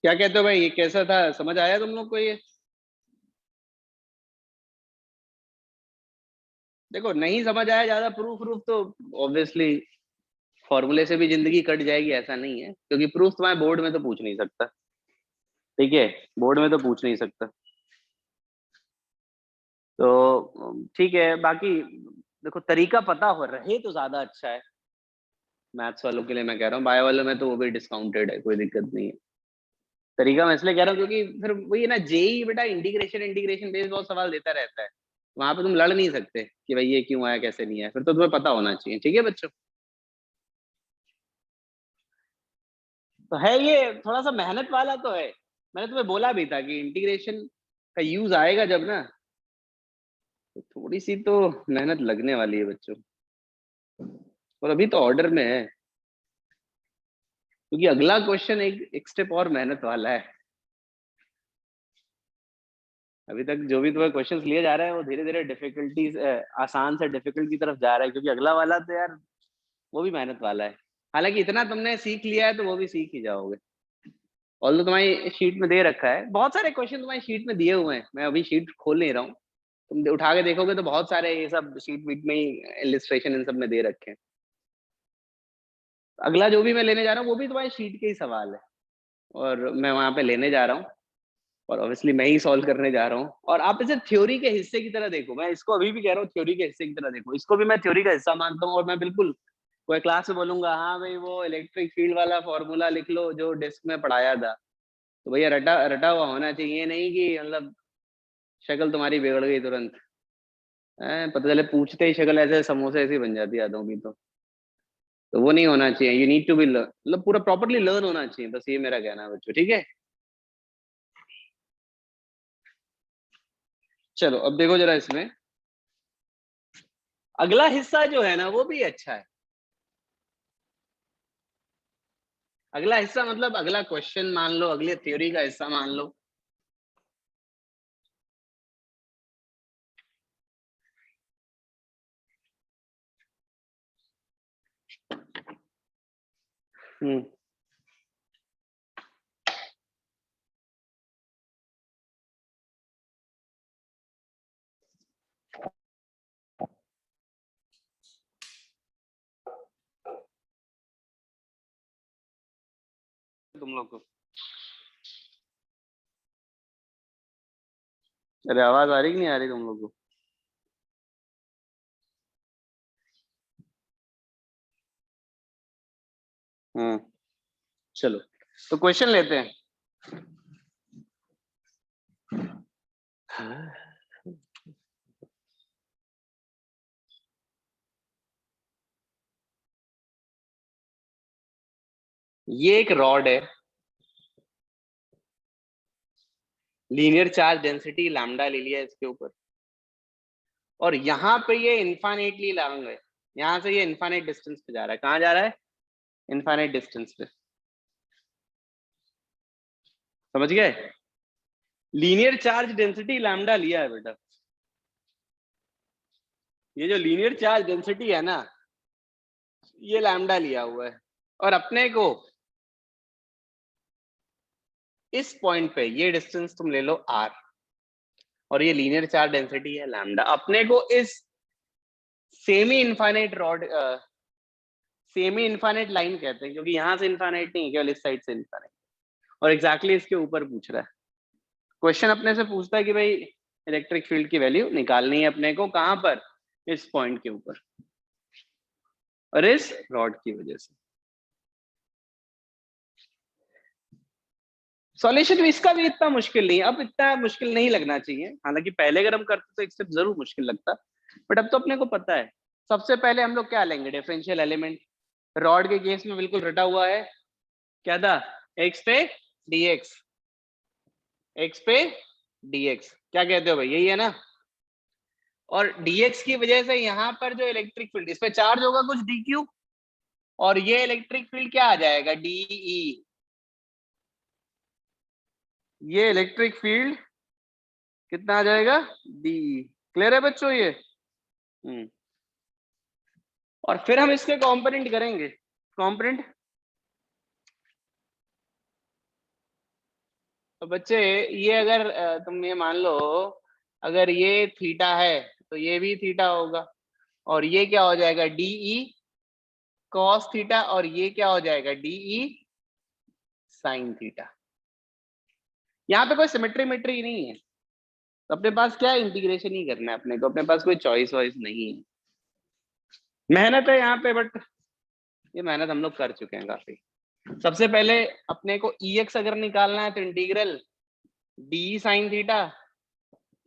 क्या कहते हो भाई, ये कैसा था, समझ आया तुम लोग को ये? देखो नहीं समझ आया, ज्यादा प्रूफ प्रूफ तो ऑब्वियसली फॉर्मूले से भी जिंदगी कट जाएगी ऐसा नहीं है, क्योंकि प्रूफ तुम्हारे बोर्ड में तो पूछ नहीं सकता। ठीक है, बोर्ड में तो पूछ नहीं सकता। तो ठीक है, बाकी देखो तरीका पता हो रहे तो ज्यादा अच्छा है। मैथ्स वालों के लिए मैं कह रहा हूँ, बायो वालों में तो वो भी डिस्काउंटेड है, कोई दिक्कत नहीं है। तरीका मैं इसलिए कह रहा हूँ क्योंकि फिर वही ना, जेई बेटा इंटीग्रेशन इंटीग्रेशन बेस्ड बहुत सवाल देता रहता है, वहां पे तुम लड़ नहीं सकते कि भाई ये क्यों आया कैसे नहीं आया, फिर तो तुम्हें पता होना चाहिए। ठीक है बच्चों, तो है ये थोड़ा सा मेहनत वाला तो है, मैंने तुम्हें बोला भी था कि इंटीग्रेशन का यूज आएगा जब ना, तो थोड़ी सी तो मेहनत लगने वाली है बच्चों, और अभी तो ऑर्डर में है, क्योंकि अगला क्वेश्चन एक स्टेप और मेहनत वाला है। अभी तक जो भी तुम्हें क्वेश्चंस लिए जा रहे हैं वो धीरे धीरे डिफिकल्टीज, आसान से डिफिकल्ट की तरफ जा रहा है, क्योंकि अगला वाला तो यार वो भी मेहनत वाला है। हालांकि इतना तुमने सीख लिया है तो वो भी सीख ही जाओगे। ऑल तो तुम्हारी शीट में दे रखा है, बहुत सारे क्वेश्चन तुम्हारी शीट में दिए हुए हैं, मैं अभी शीट खोल नहीं रहा हूँ, तुम उठा के देखोगे तो बहुत सारे ये सब शीट वीट में ही इलिस्ट्रेशन इन सब में दे रखे हैं। अगला जो भी मैं लेने जा रहा हूँ वो भी तुम्हारी शीट के ही सवाल है, और मैं वहां पे लेने जा रहा हूँ, और ऑब्वियसली मैं ही सॉल्व करने जा रहा हूँ। और आप इसे थ्योरी के हिस्से की तरह देखो, मैं इसको अभी भी कह रहा हूँ थ्योरी के हिस्से की तरह देखो, इसको भी मैं थ्योरी का हिस्सा मानता हूँ। और मैं बिल्कुल कोई क्लास में बोलूंगा हाँ भाई वो इलेक्ट्रिक फील्ड वाला फॉर्मूला लिख लो जो डिस्क में पढ़ाया था, तो भैया रटा रटा हुआ होना चाहिए, नहीं कि मतलब शक्ल तुम्हारी बिगड़ गई तुरंत। पता चले पूछते ही शक्ल ऐसे समोसे ऐसी बन जाती है आदों की, तो वो नहीं होना चाहिए। यू नीड टू बी मतलब पूरा प्रॉपरली लर्न होना चाहिए, बस ये मेरा कहना है बच्चों, ठीक है। चलो अब देखो जरा इसमें अगला हिस्सा जो है ना वो भी अच्छा है। अगला हिस्सा मतलब अगला क्वेश्चन मान लो, अगले थ्योरी का हिस्सा मान लो। हम्म तुम लोग को अरे आवाज आ रही कि नहीं आ रही तुम लोग को? हम्म चलो तो क्वेश्चन लेते हैं। ये एक रॉड है, लीनियर चार्ज डेंसिटी लैम्डा ले लिया इसके ऊपर, और यहाँ पे ये इनफाइनाइटली लॉन्ग है। यहाँ से ये इनफाइनाइट डिस्टेंस पे जा रहा है। कहाँ जा रहा है? इनफाइनाइट डिस्टेंस पे। समझ गए? लीनियर चार्ज डेंसिटी लैम्डा लिया है बेटा। ये जो लीनियर चार्ज डेंसिटी है ना, ये लैम्डा लिया हुआ है, और अपने को इस पॉइंट पे ये डिस्टेंस तुम ले लो r, और ये लीनियर चार्ज डेंसिटी है लैम्डा। अपने को इस semi infinite rod, semi infinite line कहते हैं, क्योंकि यहां से इनफाइनाइट नहीं, केवल इस साइड से इनफाइनाइट, और एग्जैक्टली इसके ऊपर पूछ रहा है क्वेश्चन। अपने से पूछता है कि भाई इलेक्ट्रिक फील्ड की वैल्यू निकालनी है अपने को, कहां पर? इस पॉइंट के ऊपर, और इस रॉड की वजह से। सॉल्यूशन भी इसका भी इतना मुश्किल नहीं है, अब इतना मुश्किल नहीं लगना चाहिए। हालांकि पहले अगर हम करते तो एक स्टेप जरूर मुश्किल लगता, बट अब तो अपने को पता है। सबसे पहले हम लोग क्या लेंगे? Differential element. रॉड के केस में बिल्कुल रटा हुआ है, क्या था? एक्स पे डीएक्स, एक्स पे डीएक्स, क्या कहते हो भाई? यही है ना। और डीएक्स की वजह से यहाँ पर जो इलेक्ट्रिक फील्ड, इस पे चार्ज होगा कुछ डी क्यू, और ये इलेक्ट्रिक फील्ड क्या आ जाएगा? डीई। ये इलेक्ट्रिक फील्ड कितना आ जाएगा? डीई। क्लियर है बच्चों ये? और फिर हम इसके कॉम्पोनेंट करेंगे। कॉम्पोनेंट तो बच्चे, ये अगर तुम ये मान लो, अगर ये थीटा है तो ये भी थीटा होगा, और ये क्या हो जाएगा? डीई कॉस थीटा, और ये क्या हो जाएगा? DE sine theta. यहाँ पे कोई सिमेट्री मेट्री नहीं है, तो अपने पास क्या इंटीग्रेशन ही करना है अपने को, अपने पास कोई चॉइस वॉइस नहीं है। मेहनत है यहाँ पे, बट ये मेहनत हम लोग कर चुके हैं काफी। सबसे पहले अपने को EX अगर निकालना है तो integral D sine theta,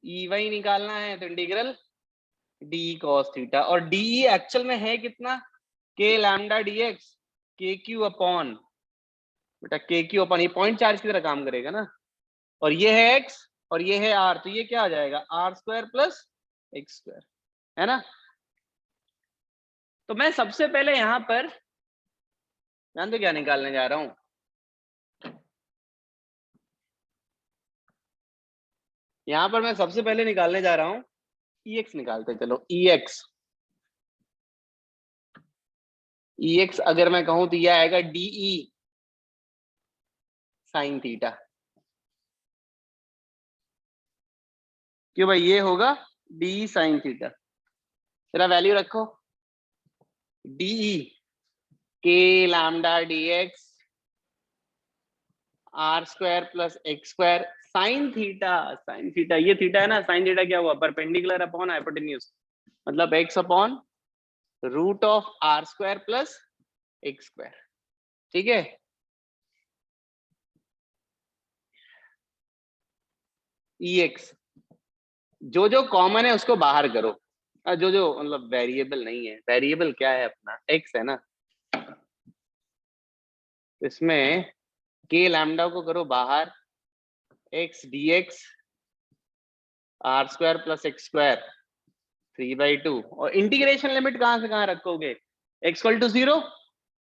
EY निकालना है तो इंटीग्रल डी कॉस थीटा, और डी एक्चुअल में है कितना? के लैम्डा डीएक्स, के क्यू अपॉन, बेटा के क्यू अपॉन, ये पॉइंट चार्ज की तरह काम करेगा ना, और ये है एक्स और ये है आर, तो ये क्या आ जाएगा? R square plus x square, है ना। तो मैं सबसे पहले यहाँ पर जान तो क्या निकालने जा रहा हूं? यहाँ पर मैं सबसे पहले निकालने जा रहा हूँ EX निकालते, चलो EX। EX अगर मैं कहूं तो यह आएगा DE साइन थीटा। क्यों भाई? ये होगा DE साइन थीटा। तेरा वैल्यू रखो, DE K lambda dx r square plus x square sine theta. Sine theta, ये थीटा है ना, साइन थीटा क्या हुआ? परपेंडिकुलर अपॉन हाइपोटेन्यूज, मतलब x upon root of are square plus x square, ठीक है। EX जो जो कॉमन है उसको बाहर करो, जो जो मतलब वेरिएबल नहीं है, वेरिएबल क्या है अपना, एक्स है ना, इसमें के लैम्डा को करो बाहर, x d x r square plus x square 3/2, और इंटीग्रेशन लिमिट कहां से कहां रखोगे, एक्स इक्वल टू 0,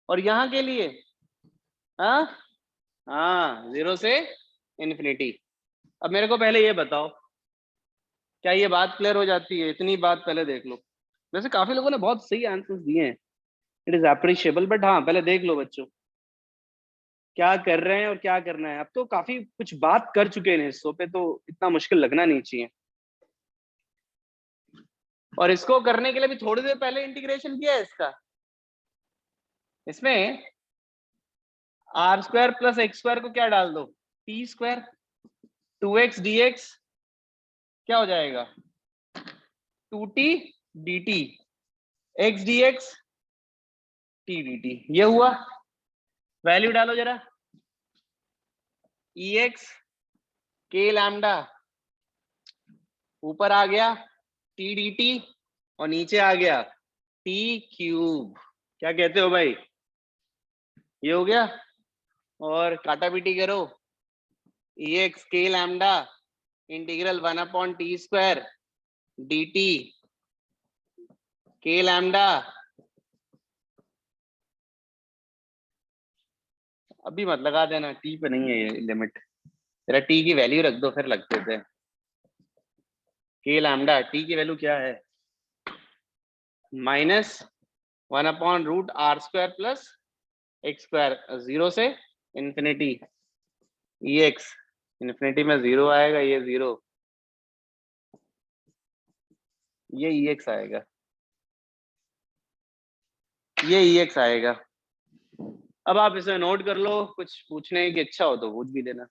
और यहाँ के लिए हाँ हाँ 0 से इन्फिनिटी। अब मेरे को पहले ये बताओ, क्या ये बात क्लियर हो जाती है, इतनी बात पहले देख लो। वैसे काफी लोगों ने बहुत सही आंसर्स दिए हैं, इट इज अप्रिशिएबल, बट हाँ पहले देख लो बच्चों क्या कर रहे हैं और क्या करना है। अब तो काफी कुछ बात कर चुके हैं हिस्सों पे, तो इतना मुश्किल लगना नहीं चाहिए। और इसको करने के लिए भी थोड़ी देर पहले इंटीग्रेशन किया है इसका, इसमें r square plus x square को क्या डाल दो, टी स्क्वायर, 2x dx क्या हो जाएगा, 2t dt, x dx t dt, ये हुआ। वैल्यू डालो जरा, ex k लैम्डा ऊपर आ गया t dt, और नीचे आ गया t क्यूब। क्या कहते हो भाई, ये हो गया। और काटा पीटी करो, ex k lambda integral 1/t² dt k lambda, अभी मत लगा देना, टी पे नहीं है ये लिमिट, तेरा टी की वैल्यू रख दो फिर लगते थे। के लैम्डा टी की वैल्यू क्या है, -1/√r² प्लस एक्स स्क्वायर, 0 से इन्फिनिटी, ई एक्स इन्फिनिटी में 0 आएगा, ये 0, ये ई एक्स आएगा, ये ई एक्स आएगा। अब आप इसे नोट कर लो, कुछ पूछने की इच्छा हो तो पूछ भी देना।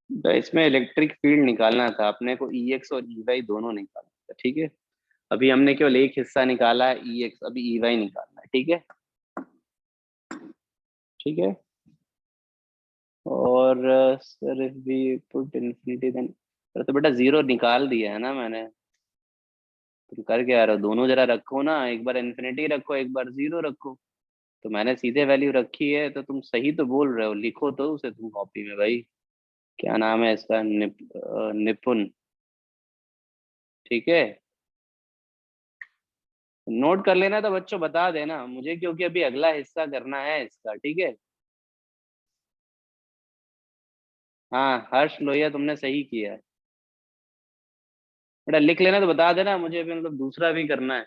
तो इसमें इलेक्ट्रिक फील्ड निकालना था अपने को, ई एक्स और ई वाई दोनों निकालना था, ठीक है। अभी हमने केवल एक हिस्सा निकाला है ई एक्स, अभी ई वाई निकालना है, ठीक है, ठीक है। और sir if we put infinity then, तो बेटा 0 निकाल दिया है ना मैंने, तुम कर क्या रहे हो, दोनों जरा रखो ना, एक बार इन्फिनिटी रखो एक बार 0 रखो। तो मैंने सीधे वैल्यू रखी है, तो तुम सही तो बोल रहे हो, लिखो तो उसे तुम कॉपी में भाई। क्या नाम है इसका, निपुण, ठीक है। नोट कर लेना तो बच्चों बता देना मुझे, क्योंकि अभी अगला हिस्सा करना है इसका, ठीक है। हाँ हर्ष लोहिया तुमने सही किया है बेटा, लिख लेना तो बता देना मुझे, अभी मतलब दूसरा भी करना है।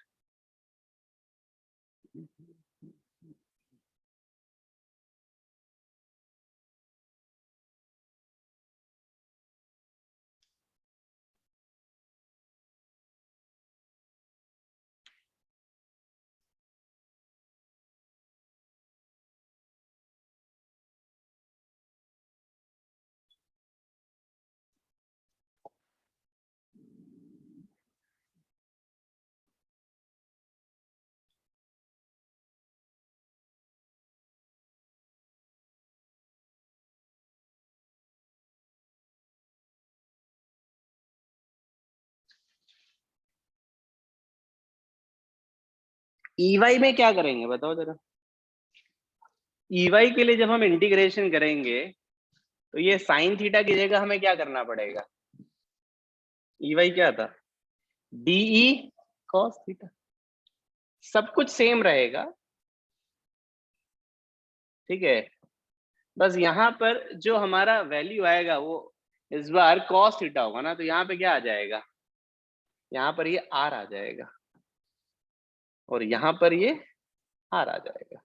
ईवाई में क्या करेंगे बताओ जरा। ईवाई के लिए जब हम इंटीग्रेशन करेंगे तो ये साइन थीटा की जगह हमें क्या करना पड़ेगा। ईवाई क्या था, डीई कॉस थीटा। सब कुछ सेम रहेगा, ठीक है। बस यहाँ पर जो हमारा वैल्यू आएगा वो इस बार कॉस थीटा होगा ना, तो यहाँ पे क्या आ जाएगा, यहाँ पर ये आर आ जाएगा और यहाँ पर ये आर आ जाएगा,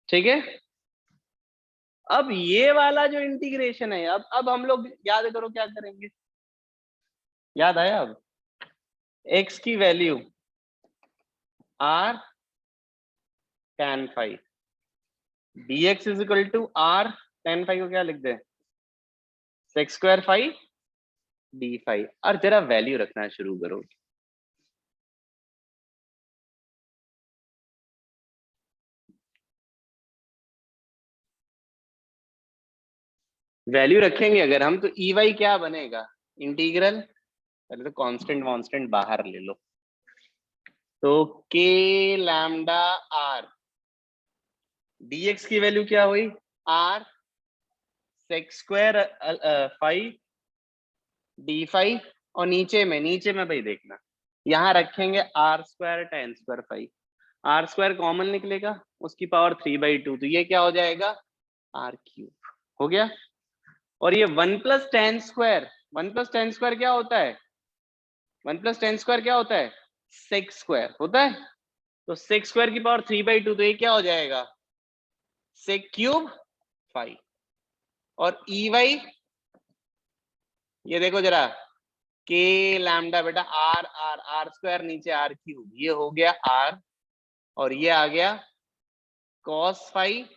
ठीक है। अब ये वाला जो इंटीग्रेशन है, अब हम लोग याद करो क्या करेंगे, याद आया अब। एक्स की value R tan five, dx is equal to R tan five को क्या लिख दे, sec square five D five. और जरा वैल्यू रखना शुरू करो। वैल्यू रखेंगे अगर हम तो ई वाई क्या बनेगा, इंटीग्रल, पहले तो कांस्टेंट वांस्टेंट बाहर ले लो, तो के लैम्डा आर, dx की वैल्यू क्या हुई r sec square five D five, और नीचे में भाई देखना यहाँ रखेंगे r square tan square phi, r square common निकलेगा उसकी पावर 3/2, तो ये क्या हो जाएगा आर क्यूब हो गया। और ये वन प्लस टेन स्क्वायर क्या होता है, वन प्लस टेन स्क्वायर क्या होता है सेक्स स्क्वायर होता है, तो सेक्स स्क्वायर की पावर 3/2, तो ये क्या हो जाएगा सेक क्यूब फाइव। और ई वाई ये देखो जरा, के लैम्डा बेटा आर आर आर स्क्वायर नीचे आर क्यूब, ये हो गया आर और ये आ गया कॉस फाइव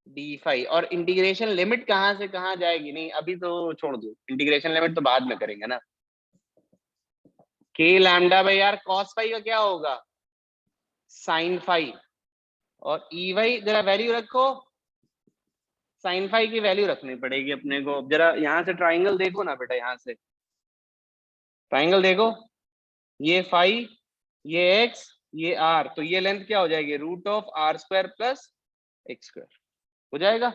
डी फाइव। और इंटीग्रेशन लिमिट कहां से कहां जाएगी, नहीं अभी तो छोड़ दो, इंटीग्रेशन लिमिट तो बाद में करेंगे ना। K lambda by r cos phi का क्या होगा साइन फाइव, और ई वाई जरा वैल्यू रखो, साइन फाइव की वैल्यू रखनी पड़ेगी अपने को। जरा यहाँ से ट्राइंगल देखो ना बेटा, यहाँ से ट्राइंगल देखो, ये फाइव ये एक्स ये आर, तो ये लेंथ क्या हो जाएगी root of are square plus x square हो जाएगा।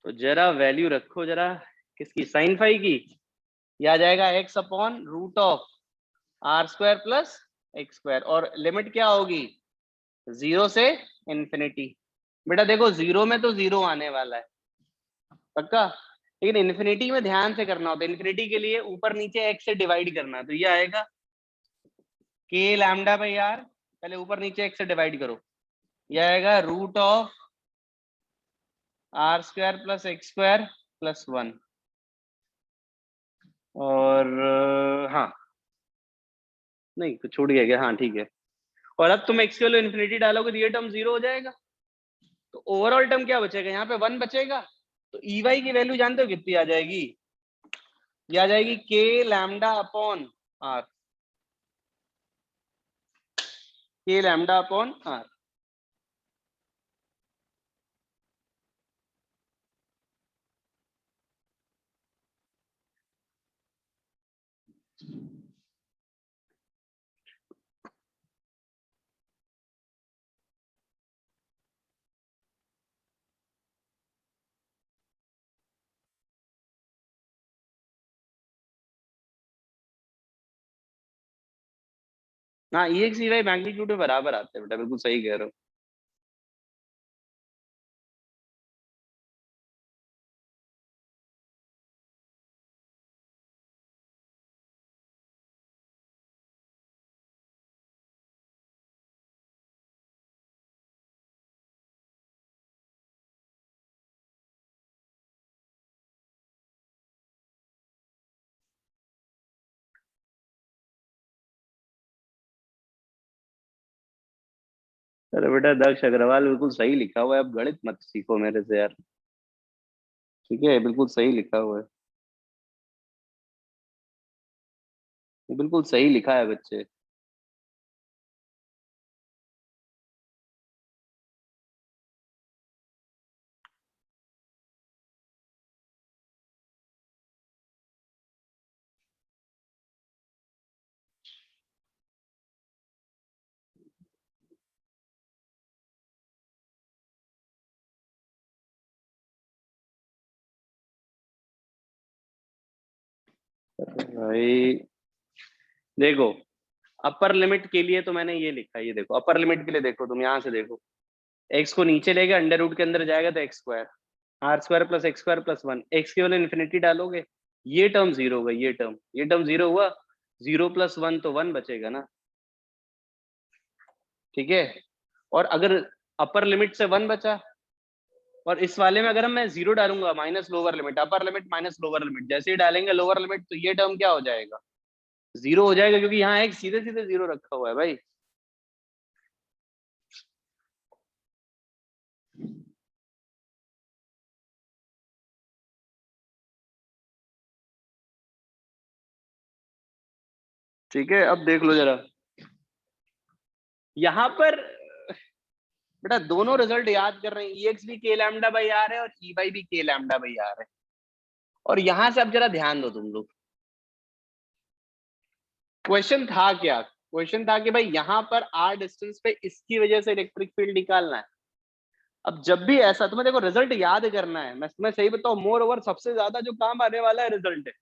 तो जरा वैल्यू रखो जरा किसकी, साइन फाइव की, यह आ जाएगा x upon root of are square plus x square, और लिमिट क्या होगी जीरो से इंफिनिटी। बेटा देखो जीरो में तो जीरो आने वाला है पक्का, लेकिन इन्फिनिटी में ध्यान से करना होता है, इन्फिनिटी के लिए ऊपर नीचे एक्स से डिवाइड करना है, तो ये आएगा के लैम्डा बाई आर, पहले ऊपर नीचे एक्स से डिवाइड करो, यह आएगा root of are square plus x square plus one. और हाँ नहीं तो छूट गया क्या, हाँ ठीक है। और अब तुम एक्स के वैल्यू इन्फिनिटी डालोगे तो ये टर्म जीरो हो जाएगा, तो ओवरऑल टर्म क्या बचेगा, यहाँ पे वन बचेगा। तो ई वाई की वैल्यू जानते हो कितनी आ जाएगी, ये आ जाएगी के लैम्डा अपॉन आर, के लैम्डा अपॉन आर। हाँ ई एक्स ई वाई मैग्नीट्यूड में बराबर आते हैं बेटा, बिल्कुल सही कह रहे हो। अरे बेटा दक्ष अग्रवाल बिल्कुल सही लिखा हुआ है, अब गणित मत सीखो मेरे से यार, ठीक है बिल्कुल सही लिखा हुआ है, बिल्कुल सही लिखा है बच्चे। भाई देखो, अपर लिमिट के लिए तो मैंने ये लिखा है, ये देखो अपर लिमिट के लिए देखो, तुम यहाँ से देखो, एक्स को नीचे लेके अंडर रूट के अंदर जाएगा तो x square, are square plus x square plus one, x केवल इन्फिनिटी डालोगे, ये टर्म जीरो होगा, ये टर्म जीरो हुआ, जीरो प्लस वन तो वन बचेगा ना, ठीक है। और अगर अपर लिमिट से वन बचा, और इस वाले में अगर मैं जीरो डालूंगा, माइनस लोअर लिमिट, अपर लिमिट माइनस लोअर लिमिट, जैसे ही डालेंगे लोअर लिमिट तो ये टर्म क्या हो जाएगा, जीरो हो जाएगा, क्योंकि यहाँ एक सीधे सीधे जीरो रखा हुआ है भाई। ठीक है, अब देख लो जरा, यहाँ पर बेटा दोनों रिजल्ट याद कर रहे हैं, ई एक्स भी के लैम्डा बाई आर है और ई वाई भी के लैम्डा बाई आर है। और यहां से अब जरा ध्यान दो तुम लोग, क्वेश्चन था क्या, क्वेश्चन था कि भाई यहाँ पर आर डिस्टेंस पे इसकी वजह से इलेक्ट्रिक फील्ड निकालना है। अब जब भी ऐसा, तुम्हें देखो रिजल्ट याद करना है, मैं तुम्हें सही बताऊं, मोर ओवर सबसे ज्यादा जो काम आने वाला है रिजल्ट है,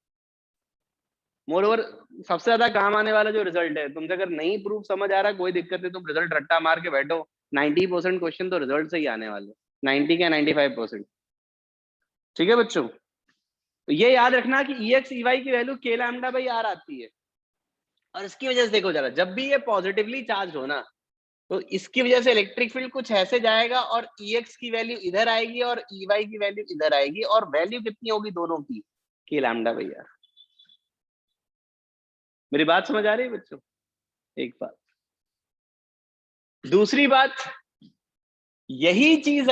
मोर ओवर सबसे ज्यादा काम आने वाला जो रिजल्ट है, तुमसे अगर नहीं प्रूफ समझ आ रहा कोई दिक्कत नहीं, तुम रिजल्ट रट्टा मार के बैठो, 90% क्वेश्चन तो रिजल्ट से ही आने वाले, 90 क्या 95%। ठीक है बच्चों, तो ये याद रखना कि ई एक्स ई वाई की वैल्यू के लैम्डा बाई आर आती है। और इसकी वजह से देखो जरा, जब भी ये पॉजिटिवली चार्ज हो ना, तो इसकी वजह से इलेक्ट्रिक फील्ड कुछ ऐसे जाएगा और ई एक्स की वैल्यू इधर आएगी और ई वाई की वैल्यू इधर आएगी, और वैल्यू कितनी होगी दोनों की, के लैम्डा बाई आर। मेरी बात समझ आ रही है बच्चों? एक बात, दूसरी बात, यही चीज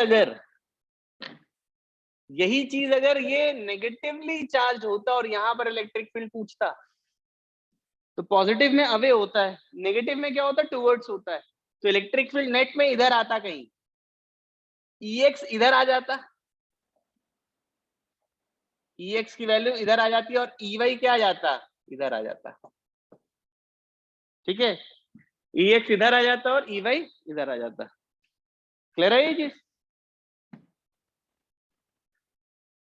अगर ये नेगेटिवली चार्ज होता और यहां पर इलेक्ट्रिक फील्ड पूछता, तो पॉजिटिव में अवे होता है, नेगेटिव में क्या होता है, टुवर्ड्स होता है, तो इलेक्ट्रिक फील्ड नेट में इधर आता, कहीं ई एक्स इधर आ जाता, ई एक्स की वैल्यू इधर आ जाती है, और ई वाई क्या आ जाता, इधर आ जाता। ठीक है, ई एक्स इधर आ जाता और ई वाई इधर आ जाता। क्लियर है ये चीज?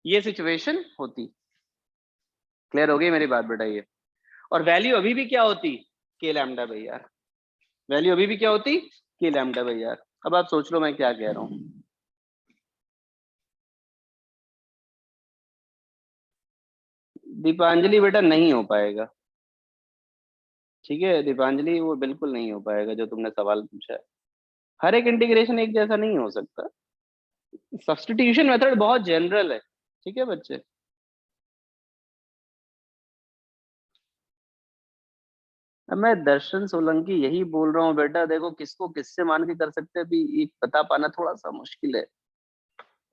ये सिचुएशन होती। क्लियर हो गई मेरी बात बेटा? ये और वैल्यू अभी भी क्या होती, के लैम्डा बाई आर, वैल्यू अभी भी क्या होती, के लैम्डा बाई आर। अब आप सोच लो मैं क्या कह रहा हूं। दीपांजलि बेटा नहीं हो पाएगा, ठीक है दीपांजलि, वो बिल्कुल नहीं हो पाएगा जो तुमने सवाल पूछा है। हर एक इंटीग्रेशन एक जैसा नहीं हो सकता, सब्स्टिट्यूशन मेथड बहुत जनरल है। ठीक है बच्चे, अब मैं दर्शन सोलंकी यही बोल रहा हूँ बेटा, देखो किसको किससे मान के कर सकते हैं, अभी ये बता पाना थोड़ा सा मुश्किल है,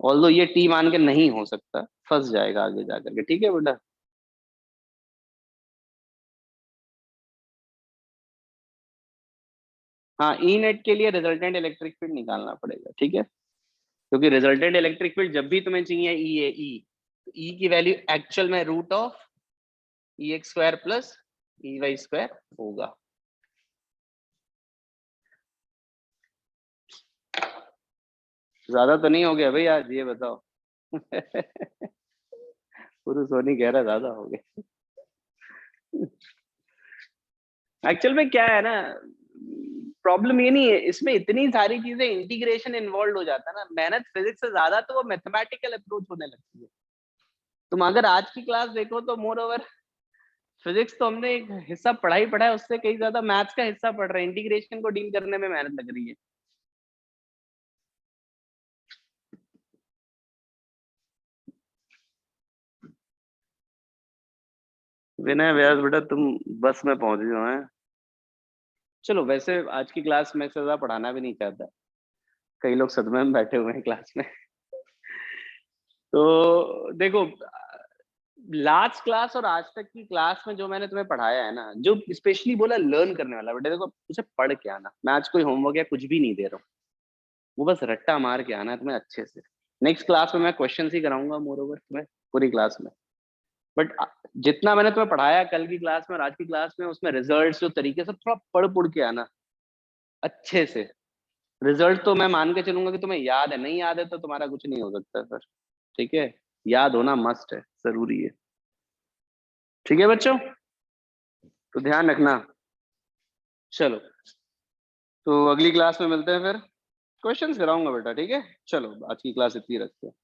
ऑल्दो ये टी मान के नहीं हो सकता, फंस जाएगा आगे जाकर के। ठीक है बेटा, हाँ ई नेट के लिए रिजल्टेंट इलेक्ट्रिक फील्ड निकालना पड़ेगा, ठीक है, क्योंकि रिजल्टेंट इलेक्ट्रिक फील्ड जब भी तुम्हें चाहिए ई है, ई की वैल्यू एक्चुअल में root of E x square plus E y square होगा। ज्यादा तो नहीं हो गया भाई आज, ये बताओ? पुरुष सोनी कह रहा ज्यादा हो गया। एक्चुअल में क्या है ना, प्रॉब्लम ये नहीं है, इसमें इतनी सारी चीजें इंटीग्रेशन इन्वॉल्व हो जाता है ना, मेहनत फिजिक्स से ज्यादा तो वो मैथमेटिकल अप्रोच होने लगती है। तुम अगर आज की क्लास देखो तो मोर ओवर फिजिक्स तो हमने एक हिस्सा पढ़ा है, उससे कहीं ज्यादा मैथ्स का हिस्सा पढ़ रहे हैं, इंटीग्रेशन को डील करने में मेहनत लग रही है। विनय व्यास बेटा तुम बस में पहुंच गए हो हैं। चलो वैसे आज की क्लास में से ज्यादा पढ़ाना भी नहीं चाहता, कई लोग सदमे में बैठे हुए हैं क्लास में। तो देखो, लास्ट क्लास और आज तक की क्लास में जो मैंने तुम्हें पढ़ाया है ना, जो स्पेशली बोला लर्न करने वाला, बेटा देखो उसे पढ़ के आना, मैं आज कोई होमवर्क या कुछ भी नहीं दे रहा हूँ, वो बस रट्टा मार के आना है तुम्हें अच्छे से। नेक्स्ट क्लास में मैं क्वेश्चन ही कराऊंगा मोर ओवर तुम्हें पूरी क्लास में, बट जितना मैंने तुम्हें पढ़ाया कल की क्लास में और आज की क्लास में, उसमें रिजल्ट जो तरीके से थोड़ा पढ़ के आना अच्छे से। रिजल्ट तो मैं मान के चलूंगा कि तुम्हें याद है, नहीं याद है तो तुम्हारा कुछ नहीं हो सकता सर। ठीक है, याद होना मस्ट है, जरूरी है। ठीक है बच्चों, तो ध्यान रखना। चलो, तो अगली क्लास में मिलते हैं फिर, क्वेश्चंस कराऊंगा बेटा, ठीक है। चलो आज की क्लास इतनी रखते हैं।